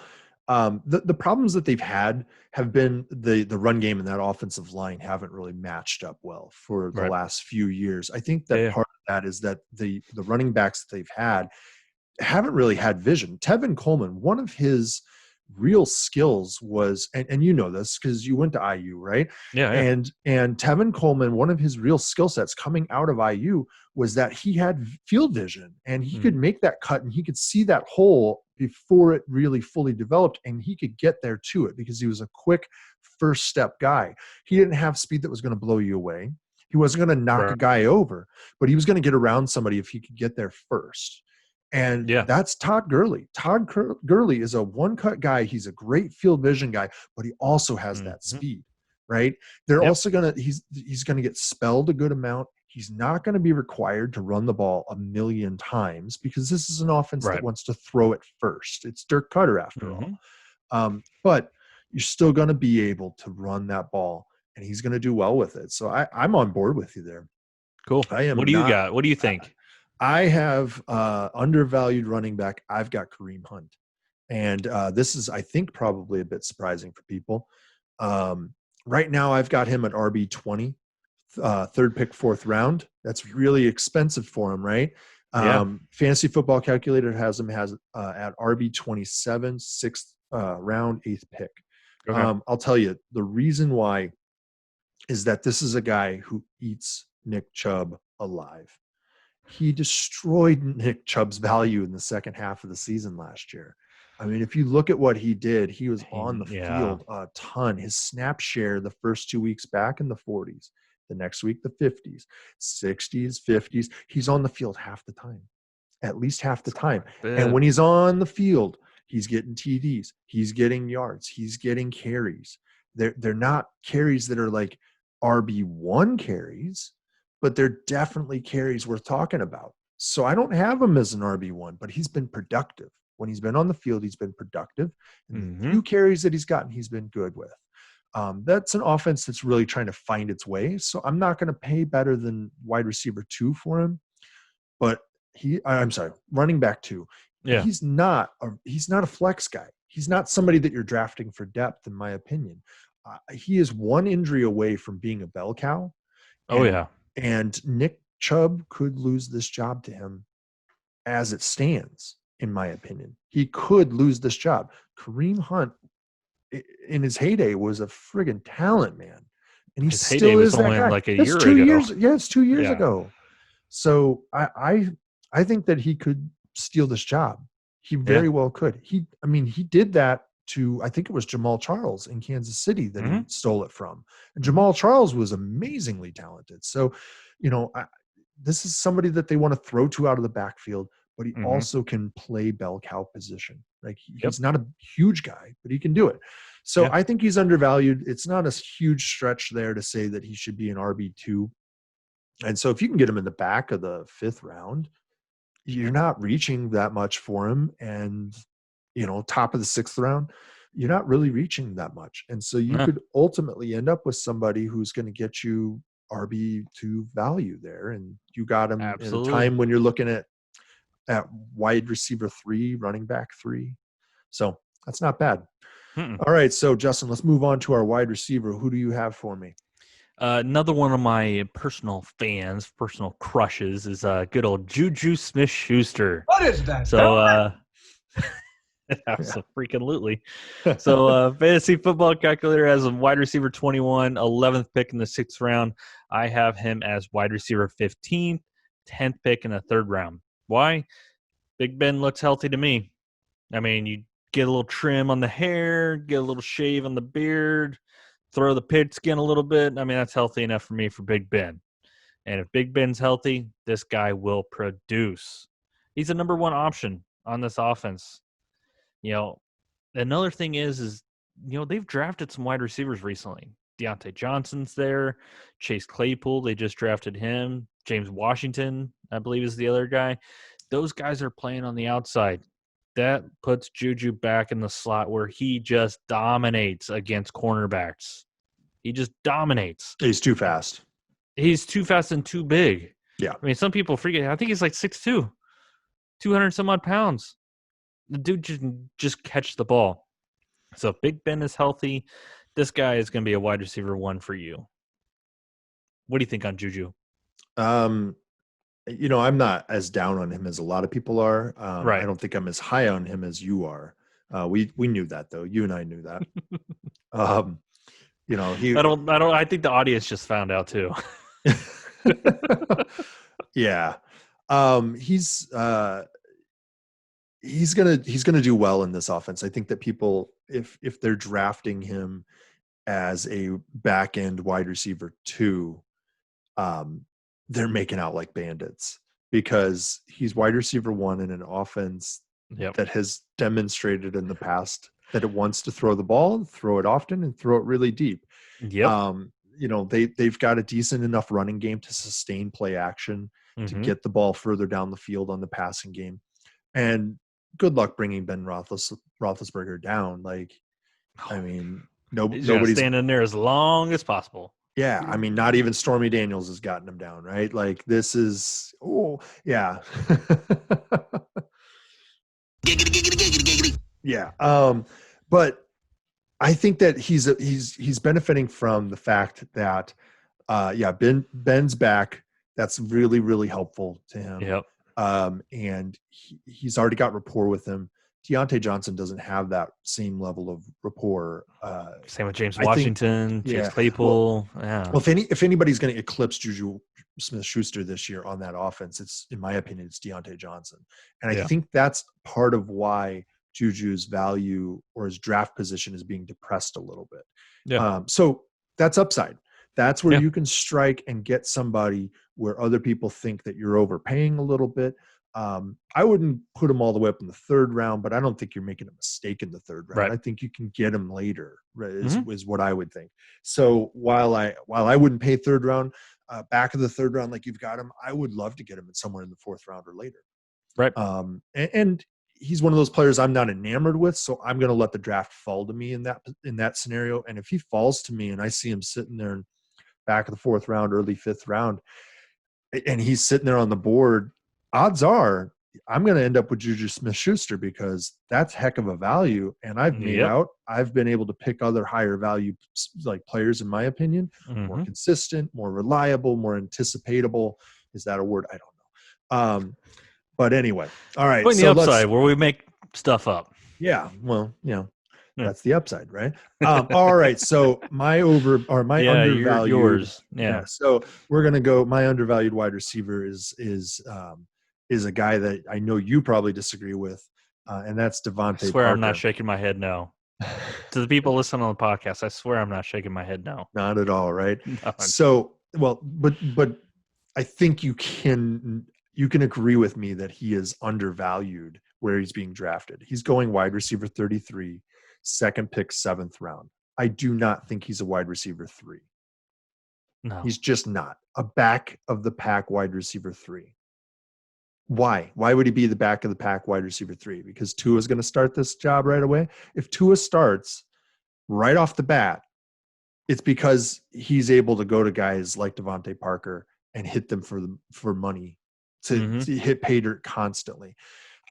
The problems that they've had have been the run game and that offensive line haven't really matched up well for the last few years. I think that part of that is that the running backs that they've had haven't really had vision. Tevin Coleman, one of his real skills was, and you know this because you went to IU, right? Yeah. And Tevin Coleman, one of his real skill sets coming out of IU was that he had field vision and he could make that cut and he could see that hole before it really fully developed and he could get there to it because he was a quick first step guy. He didn't have speed that was going to blow you away. He wasn't going to knock a guy over, but he was going to get around somebody if he could get there first. And that's Todd Gurley. Todd Gurley is a one-cut guy. He's a great field vision guy, but he also has that speed, right? They're also he's going to get spelled a good amount. He's not going to be required to run the ball a million times because this is an offense that wants to throw it first. It's Dirk Cutter after all. But you're still going to be able to run that ball, and he's going to do well with it. So I'm on board with you there. Cool. What do you got? What do you think? I have undervalued running back. I've got Kareem Hunt. And this is, I think, probably a bit surprising for people. Right now, I've got him at RB20, 3rd pick, 4th round. That's really expensive for him, right? Fantasy Football Calculator has him at RB27, 6th round, 8th pick. Okay. I'll tell you, the reason why is that this is a guy who eats Nick Chubb alive. He destroyed Nick Chubb's value in the second half of the season last year. I mean, if you look at what he did, he was on the field a ton. His snap share the first 2 weeks back in the 40s, the next week the 50s, 60s, 50s. He's on the field half the time, at least half the time. And when he's on the field, he's getting TDs, he's getting yards, he's getting carries. They're not carries that are like RB1 carries, but they're definitely carries worth talking about. So I don't have him as an RB1, but he's been productive. When he's been on the field, he's been productive. And the few carries that he's gotten, he's been good with. That's an offense that's really trying to find its way. So I'm not going to pay better than wide receiver 2 for him, but I'm sorry, running back 2. Yeah. He's not a flex guy. He's not somebody that you're drafting for depth, in my opinion. He is one injury away from being a bell cow. Oh yeah. And Nick Chubb could lose this job to him as it stands, in my opinion. He could lose this job. Kareem Hunt, in his heyday, was a friggin' talent, man. And he His still heyday was is that only guy. like a That's year 2 ago. years. Yeah, it's 2 years Yeah. ago. So I think that he could steal this job. He very well could. He did that to, I think it was Jamal Charles in Kansas City that he stole it from. And Jamal Charles was amazingly talented. So, this is somebody that they want to throw to out of the backfield, but he also can play bell cow position. Like he's not a huge guy, but he can do it. So I think he's undervalued. It's not a huge stretch there to say that he should be an RB2. And so if you can get him in the back of the 5th round, you're not reaching that much for him. And, top of the 6th round, you're not really reaching that much. And so you could ultimately end up with somebody who's going to get you RB2 value there. And you got him at a time when you're looking at wide receiver 3, running back 3. So that's not bad. All right. So Justin, let's move on to our wide receiver. Who do you have for me? Another one of my personal crushes is good old Juju Smith-Schuster. What is that? So, absolutely. So, fantasy football calculator has a wide receiver 21, 11th pick in the 6th round. I have him as wide receiver 15th, 10th pick in the 3rd round. Why? Big Ben looks healthy to me. I mean, you get a little trim on the hair, get a little shave on the beard, throw the pit skin a little bit. I mean, that's healthy enough for me for Big Ben. And if Big Ben's healthy, this guy will produce. He's the number 1 option on this offense. Another thing is they've drafted some wide receivers recently. Deontay Johnson's there. Chase Claypool, they just drafted him. James Washington, I believe, is the other guy. Those guys are playing on the outside. That puts Juju back in the slot where he just dominates against cornerbacks. He just dominates. He's too fast. He's too fast and too big. Yeah. I mean, some people forget. I think he's like 6'2", 200 some odd pounds. The dude just catch the ball. So if Big Ben is healthy, this guy is going to be a wide receiver 1 for you. What do you think on Juju? I'm not as down on him as a lot of people are. Right. I don't think I'm as high on him as you are. We knew that though. You and I knew that. I think the audience just found out too. Yeah. He's gonna do well in this offense. I think that people, if they're drafting him as a back end wide receiver 2, they're making out like bandits because he's wide receiver 1 in an offense that has demonstrated in the past that it wants to throw the ball, throw it often, and throw it really deep. Yep. They've got a decent enough running game to sustain play action, to get the ball further down the field on the passing game. And good luck bringing Ben Roethlisberger down. Nobody's standing there as long as possible. Yeah, I mean, not even Stormy Daniels has gotten him down, right? Like this is, yeah. Yeah. But I think that he's benefiting from the fact that, Ben's back. That's really, really helpful to him. Yep. And he's already got rapport with him. Deontay Johnson doesn't have that same level of rapport. Same with James Washington, Chase Claypool. Well, if anybody's going to eclipse Juju Smith-Schuster this year on that offense, it's, in my opinion, it's Deontay Johnson. And I think that's part of why Juju's value or his draft position is being depressed a little bit. Yeah. So that's upside. That's where you can strike and get somebody where other people think that you're overpaying a little bit. I wouldn't put him all the way up in the 3rd round, but I don't think you're making a mistake in the 3rd round. Right. I think you can get him later, is what I would think. So while I wouldn't pay 3rd round, back of the 3rd round, like you've got him, I would love to get him in somewhere in the 4th round or later. Right. And he's one of those players I'm not enamored with, so I'm going to let the draft fall to me in that scenario. And if he falls to me and I see him sitting there in back of the 4th round, early 5th round, and he's sitting there on the board, odds are I'm going to end up with Juju Smith-Schuster because that's heck of a value. And I've been able to pick other higher value like players, in my opinion, more consistent, more reliable, more anticipatable. Is that a word? I don't know. But anyway, all right. Putting the upside where we make stuff up. Yeah. Well, that's the upside, right? All right. So my undervalued. Yours. Yeah. So we're gonna go. My undervalued wide receiver is a guy that I know you probably disagree with, and that's Devontae. I swear Parker. I'm not shaking my head no. To the people listening on the podcast, I swear I'm not shaking my head no. Not at all, right? No. So, well, but I think you can agree with me that he is undervalued where he's being drafted. He's going wide receiver 33, second pick, 7th round. I do not think he's a wide receiver 3. No. He's just not a back of the pack wide receiver 3. Why? Why would he be the back of the pack wide receiver 3? Because Tua is going to start this job right away. If Tua starts right off the bat, it's because he's able to go to guys like Devontae Parker and hit them for money to hit pay dirt constantly.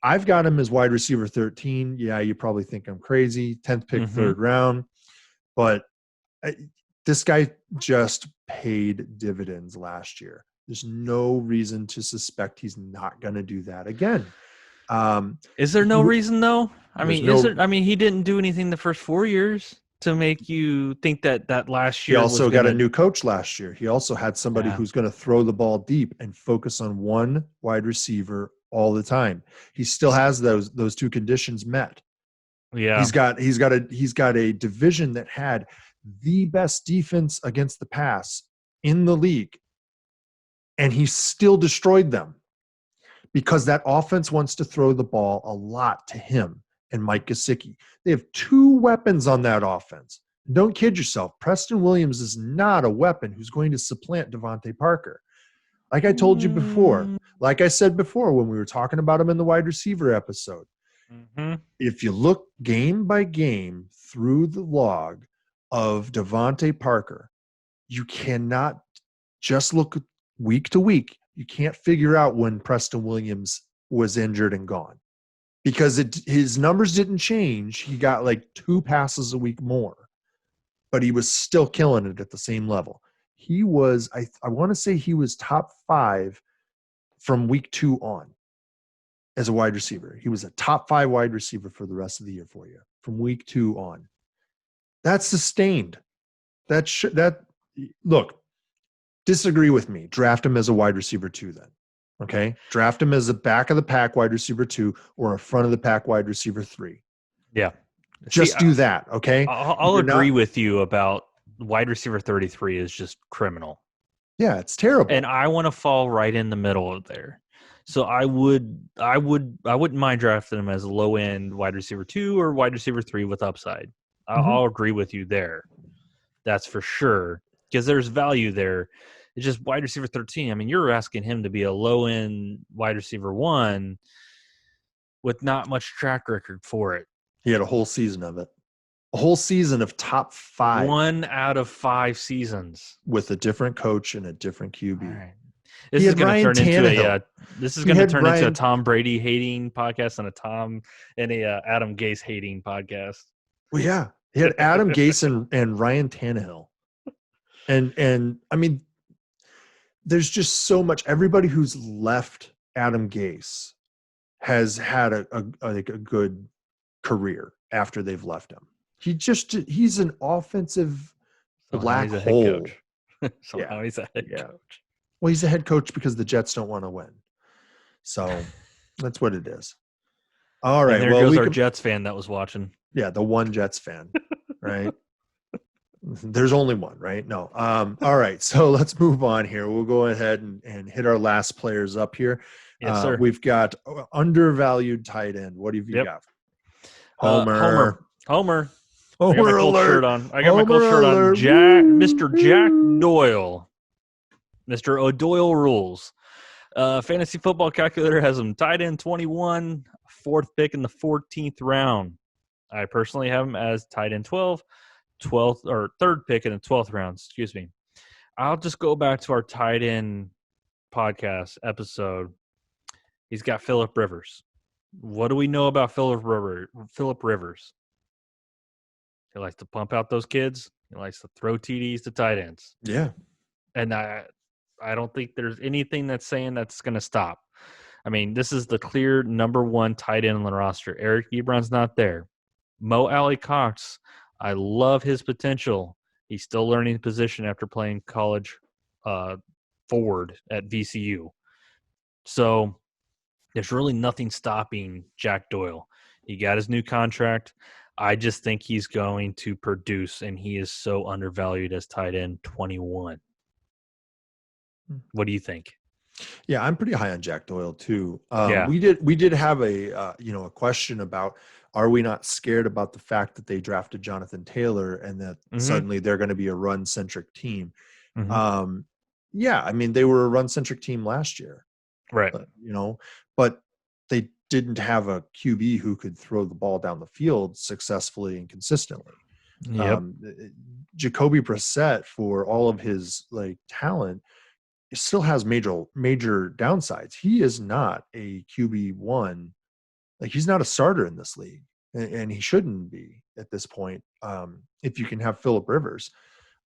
I've got him as wide receiver 13. Yeah, you probably think I'm crazy. 10th pick, 3rd round. But this guy just paid dividends last year. There's no reason to suspect he's not going to do that again. Is there no reason though? I mean, he didn't do anything the first 4 years to make you think that last year. He also got a new coach last year. He also had somebody who's going to throw the ball deep and focus on one wide receiver all the time. He still has those two conditions met. Yeah. He's got a division that had the best defense against the pass in the league. And he still destroyed them because that offense wants to throw the ball a lot to him and Mike Gesicki. They have 2 weapons on that offense. Don't kid yourself. Preston Williams is not a weapon who's going to supplant Devontae Parker. Like I told you before, like I said before when we were talking about him in the wide receiver episode, if you look game by game through the log of Devontae Parker, you cannot just look week to week. You can't figure out when Preston Williams was injured and gone because his numbers didn't change. He got like 2 passes a week more, but he was still killing it at the same level. He was, I want to say he was top 5 from week 2 on as a wide receiver. He was a top 5 wide receiver for the rest of the year for you from week 2 on. That's sustained. Look, disagree with me. Draft him as a wide receiver 2 then. Okay? Draft him as a back of the pack wide receiver 2 or a front of the pack wide receiver 3. Yeah. Just do that, okay? I'll agree with you about wide receiver 33 is just criminal. Yeah, it's terrible. And I want to fall right in the middle of there. So I wouldn't mind drafting him as a low end wide receiver 2 or wide receiver 3 with upside. I'll agree with you there. That's for sure. Because there's value there. It's just wide receiver 13. I mean, you're asking him to be a low-end wide receiver 1 with not much track record for it. He had a whole season of it. A whole season of top 5. 1 out of 5 seasons. With a different coach and a different QB. All right. This is going to turn into a Tom Brady hating podcast and a Adam Gase hating podcast. Well, yeah. He had Adam Gase and Ryan Tannehill. And I mean, there's just so much. Everybody who's left Adam Gase has had a good career after they've left him. He's an offensive black hole. Somehow he's a head coach. Well, he's a head coach because the Jets don't want to win. So that's what it is. All right. And there goes our Jets fan that was watching. Yeah, the one Jets fan, right? There's only one, right? No. All right. So let's move on here. We'll go ahead and hit our last players up here. Yes, sir. We've got undervalued tight end. What have you got? Homer. I got my Colts alert. shirt on. I got my Colts shirt on. Mr. Jack Doyle. Mr. O'Doyle rules. Fantasy football calculator has him tight end 21, 4th pick in the 14th round. I personally have him as tight end 12th or 3rd pick in the 12th round. Excuse me. I'll just go back to our tight end podcast episode. He's got Phillip Rivers. What do we know about Phillip Rivers? He likes to pump out those kids. He likes to throw TDs to tight ends. Yeah. And I don't think there's anything that's saying that's going to stop. I mean, this is the clear number 1 tight end on the roster. Eric Ebron's not there. Mo Alley Cox, I love his potential. He's still learning the position after playing college forward at VCU. So there's really nothing stopping Jack Doyle. He got his new contract. I just think he's going to produce, and he is so undervalued as tight end 21. What do you think? Yeah, I'm pretty high on Jack Doyle too. Yeah. We did have a question about, are we not scared about the fact that they drafted Jonathan Taylor and that suddenly they're going to be a run centric team? Yeah, I mean, they were a run centric team last year, right? But they didn't have a QB who could throw the ball down the field successfully and consistently. Yep. Jacoby Brissett, for all of his talent, still has major downsides. He is not a QB1. He's not a starter in this league, and he shouldn't be at this point. If you can have Phillip Rivers,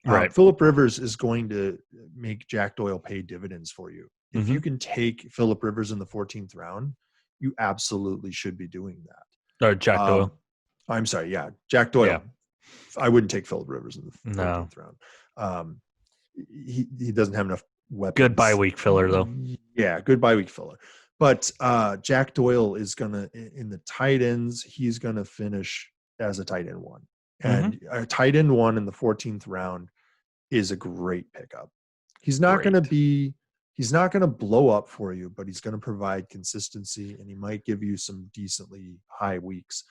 right? Phillip Rivers is going to make Jack Doyle pay dividends for you. If you can take Phillip Rivers in the 14th round, you absolutely should be doing that. Or Jack Doyle. I'm sorry. Yeah. Jack Doyle. Yeah. I wouldn't take Phillip Rivers in the 14th round. He doesn't have enough weapons. Good bye week filler though. Yeah. Good bye week filler. But Jack Doyle is going to, in the tight ends, he's going to finish as a tight end 1. And a tight end 1 in the 14th round is a great pickup. He's not going to blow up for you, but he's going to provide consistency, and he might give you some decently high weeks.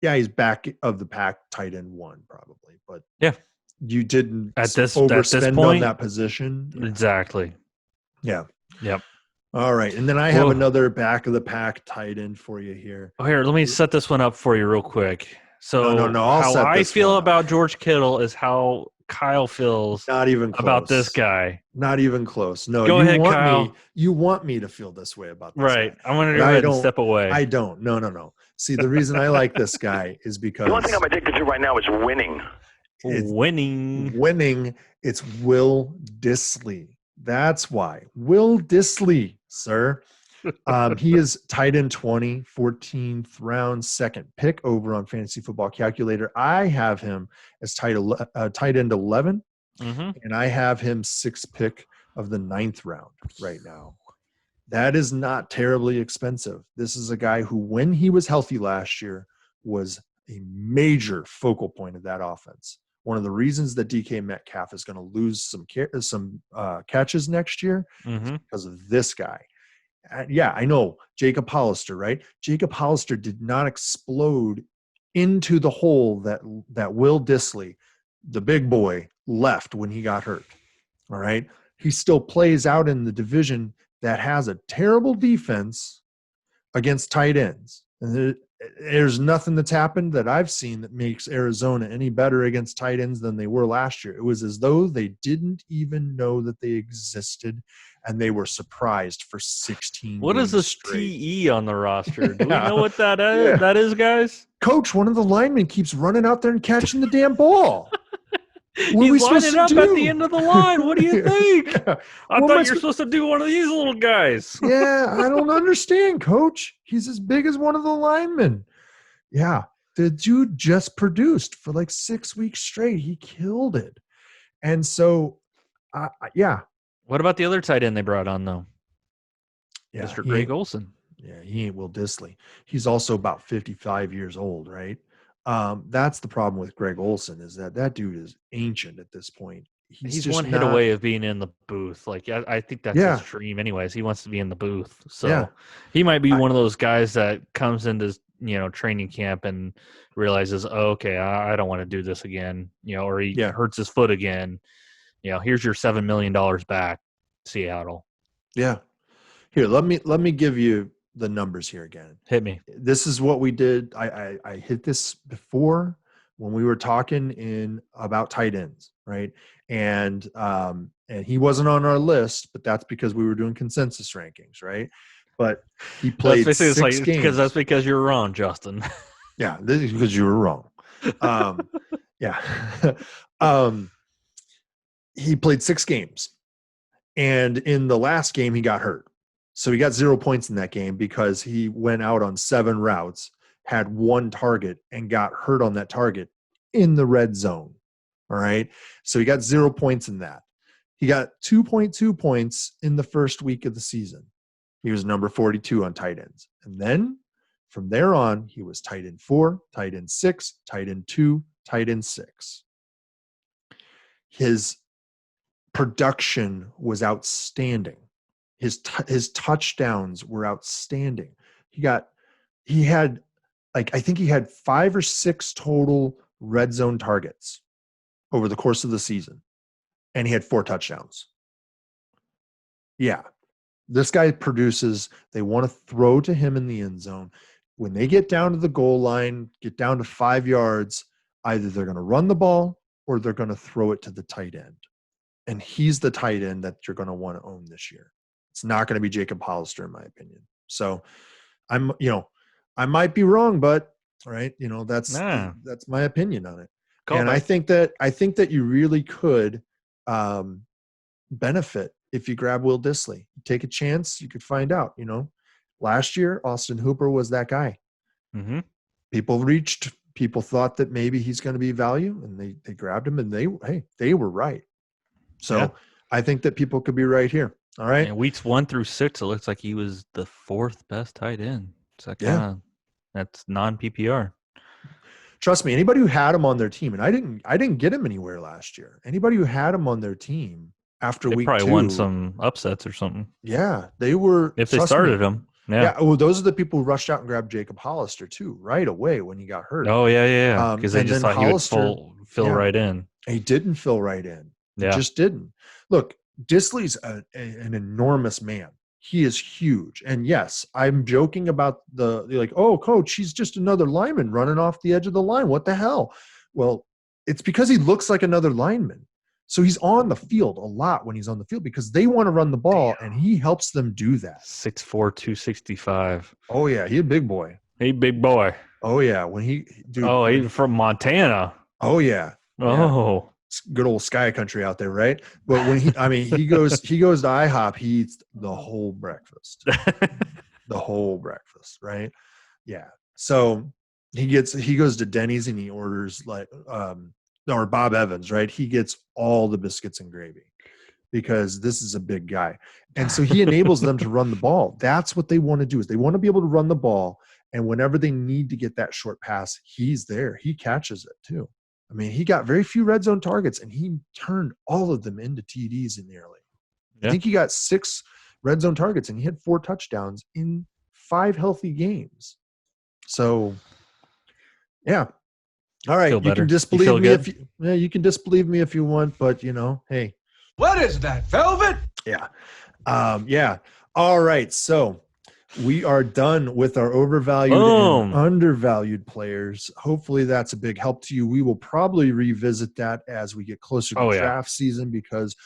Yeah, he's back of the pack tight end 1 probably, but yeah, you didn't overspend point, on that position. Yeah. Exactly. Yeah. Yep. All right, and then I have another back of the pack tight end for you here. Oh, here, let me set this one up for you real quick. So no, how I feel about George Kittle is how Kyle feels not even close. About this guy. Not even close. No, Go ahead, Kyle. You want me to feel this way about this right. guy. I'm going to go ahead and step away. I don't. No. See, the reason I like this guy is because the one thing I'm addicted to right now is winning. Winning. It's Will Dissly. That's why. Will Dissly, sir. He is tight end 20, 14th round, 2nd pick over on Fantasy Football Calculator. I have him as tight end 11, and I have him 6th pick of the 9th round right now. That is not terribly expensive. This is a guy who, when he was healthy last year, was a major focal point of that offense. One of the reasons that DK Metcalf is going to lose some catches next year is because of this guy. Yeah, I know. Jacob Hollister, right? Jacob Hollister did not explode into the hole that Will Dissly, the big boy, left when he got hurt. All right? He still plays out in the division that has a terrible defense against tight ends. And there's nothing that's happened that I've seen that makes Arizona any better against tight ends than they were last year. It was as though they didn't even know that they existed, and they were surprised for 16 What is this straight. TE on the roster? Do we know what that is, that is, guys? Coach, one of the linemen keeps running out there and catching the damn ball. He's lining up at the end of the line. What do you think? I thought you're supposed to do one of these little guys. Yeah, I don't understand, Coach. He's as big as one of the linemen. Yeah, the dude just produced for like 6 weeks straight. He killed it. And so, yeah. What about the other tight end they brought on, though? Yeah, Mr. Greg Olsen. Yeah, he ain't Will Dissly. He's also about 55 years old, right? That's the problem with Greg Olsen, is that dude is ancient at this point. He's one hit away of being in the booth. Like, I think that's his dream anyways. He wants to be in the booth. So he might be one of those guys that comes into, training camp and realizes, oh, okay, I don't want to do this again, or he hurts his foot again. Here's your $7 million back, Seattle. Yeah. Here, let me give you the numbers here again. Hit me. This is what we did. I hit this before when we were talking about tight ends, right? And he wasn't on our list, but that's because we were doing consensus rankings, right? But he played That's 6 games. because that's because you're wrong, Justin. Yeah, this is because you were wrong. Yeah. He played 6 games. And in the last game, he got hurt. So he got 0 points in that game because he went out on 7 routes, had 1 target, and got hurt on that target in the red zone. All right. So he got 0 points in that. He got 2.2 points in the first week of the season. He was number 42 on tight ends. And then from there on, he was tight end 4, tight end 6, tight end 2, tight end 6. His production was outstanding. His touchdowns were outstanding. He had I think he had 5 or 6 total red zone targets over the course of the season, and he had 4 touchdowns. Yeah. This guy produces. They want to throw to him in the end zone. When they get down to the goal line, get down to 5 yards, either they're going to run the ball or they're going to throw it to the tight end. And he's the tight end that you're going to want to own this year. It's not going to be Jacob Hollister, in my opinion. So I might be wrong, but right, that's my opinion on it. I think that you really could benefit if you grab Will Dissly. Take a chance, you could find out. Last year, Austin Hooper was that guy. Mm-hmm. People thought that maybe he's going to be value, and they grabbed him, and they were right. So yeah. I think that people could be right here. All right. And weeks 1 through 6, it looks like he was the 4th best tight end. So that's non-PPR. Trust me, anybody who had him on their team, and I didn't get him anywhere last year. Anybody who had him on their team after week 2 probably won some upsets or something. Yeah, they were. If they started him. Yeah. Well, those are the people who rushed out and grabbed Jacob Hollister too, right away when he got hurt. Oh yeah. Because they just thought Hollister, he would fill right in. He didn't fill right in. Yeah. He just didn't. Look, Dissly's an enormous man. He is huge. And yes, I'm joking about oh, coach, he's just another lineman running off the edge of the line. What the hell? Well, it's because he looks like another lineman. So he's on the field a lot when he's on the field because they want to run the ball, and he helps them do that. 6'4", 265. Oh, yeah. He's a big boy. Hey, big boy. Oh, yeah. He's from Montana. Oh, yeah. Oh. It's good old sky country out there, right? But when he goes to IHOP, he eats the whole breakfast. The whole breakfast, right? Yeah. So he goes to Denny's and he orders or Bob Evans, right? He gets all the biscuits and gravy because this is a big guy. And so he enables them to run the ball. That's what they want to do, is they want to be able to run the ball. And whenever they need to get that short pass, he's there. He catches it too. I mean, he got very few red zone targets, and he turned all of them into TDs in the early. Yeah. I think he got 6 red zone targets, and he had 4 touchdowns in 5 healthy games. So, yeah. All right, you can disbelieve me you can disbelieve me if you want, but hey. What is that, velvet? Yeah. Yeah. All right. So we are done with our overvalued and undervalued players. Hopefully that's a big help to you. We will probably revisit that as we get closer to draft season because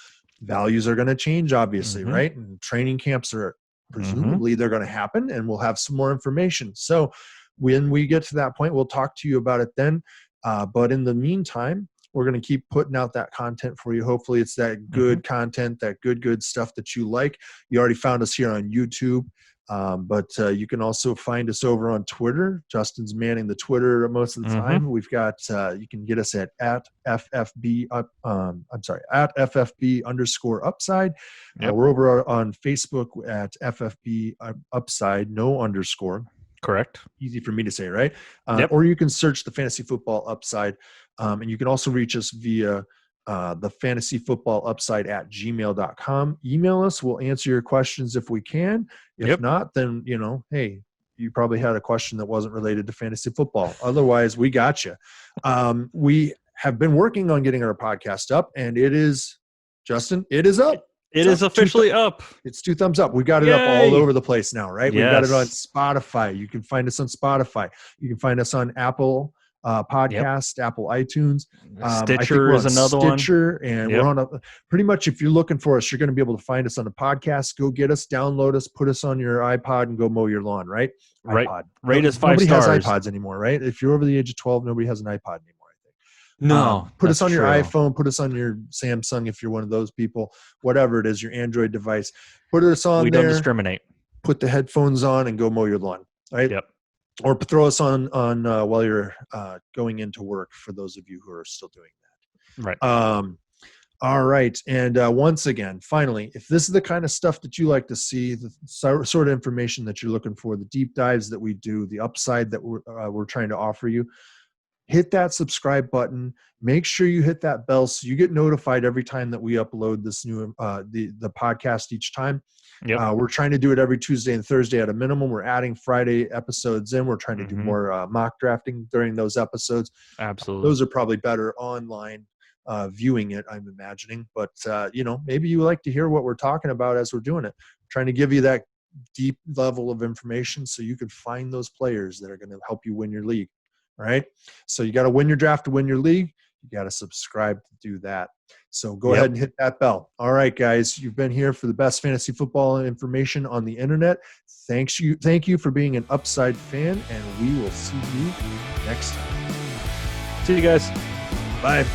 values are going to change, obviously, right? And training camps are presumably they're going to happen, and we'll have some more information. So when we get to that point, we'll talk to you about it then. But in the meantime, we're going to keep putting out that content for you. Hopefully it's that good content, that good stuff that you like. You already found us here on YouTube. But you can also find us over on Twitter. Justin's manning the Twitter most of the time. We've got you can get us at FFB at FFB_upside. Yep. We're over on Facebook at FFB upside, no underscore. Correct. Easy for me to say, right? Or you can search the Fantasy Football Upside, and you can also reach us via the Fantasy Football Upside at gmail.com. Email us. We'll answer your questions if we can. If not, then, hey, you probably had a question that wasn't related to fantasy football. Otherwise, we got you. We have been working on getting our podcast up, and it is, Justin, it is up. It is officially up. It's 2 thumbs up. We got it up all over the place now, right? We've got it on Spotify. You can find us on Spotify. You can find us on Apple Podcast, Apple iTunes. Stitcher is another one. Stitcher, and we're on pretty much if you're looking for us, you're going to be able to find us on the podcast. Go get us, download us, put us on your iPod, and go mow your lawn, right? Right. iPod. Rate us 5 stars. Nobody has iPods anymore, right? If you're over the age of 12, nobody has an iPod anymore. No, put us on your iPhone, put us on your Samsung if you're one of those people, whatever it is, your Android device. Put us on there. We don't discriminate. Put the headphones on and go mow your lawn, right? Yep. Or throw us on while you're going into work for those of you who are still doing that. Right. All right. And once again, finally, if this is the kind of stuff that you like to see, the sort of information that you're looking for, the deep dives that we do, the upside that we're trying to offer you, hit that subscribe button. Make sure you hit that bell so you get notified every time that we upload this new the podcast each time. Yep. We're trying to do it every Tuesday and Thursday at a minimum. We're adding Friday episodes in. We're trying to do more mock drafting during those episodes. Absolutely. Those are probably better online viewing it, I'm imagining. But, maybe you like to hear what we're talking about as we're doing it. Trying to give you that deep level of information so you can find those players that are going to help you win your league. All right. So you got to win your draft to win your league. You got to subscribe to do that. So go ahead and hit that bell. All right, guys, you've been here for the best fantasy football information on the internet. Thank you for being an Upside fan, and we will see you next time. See you guys. Bye.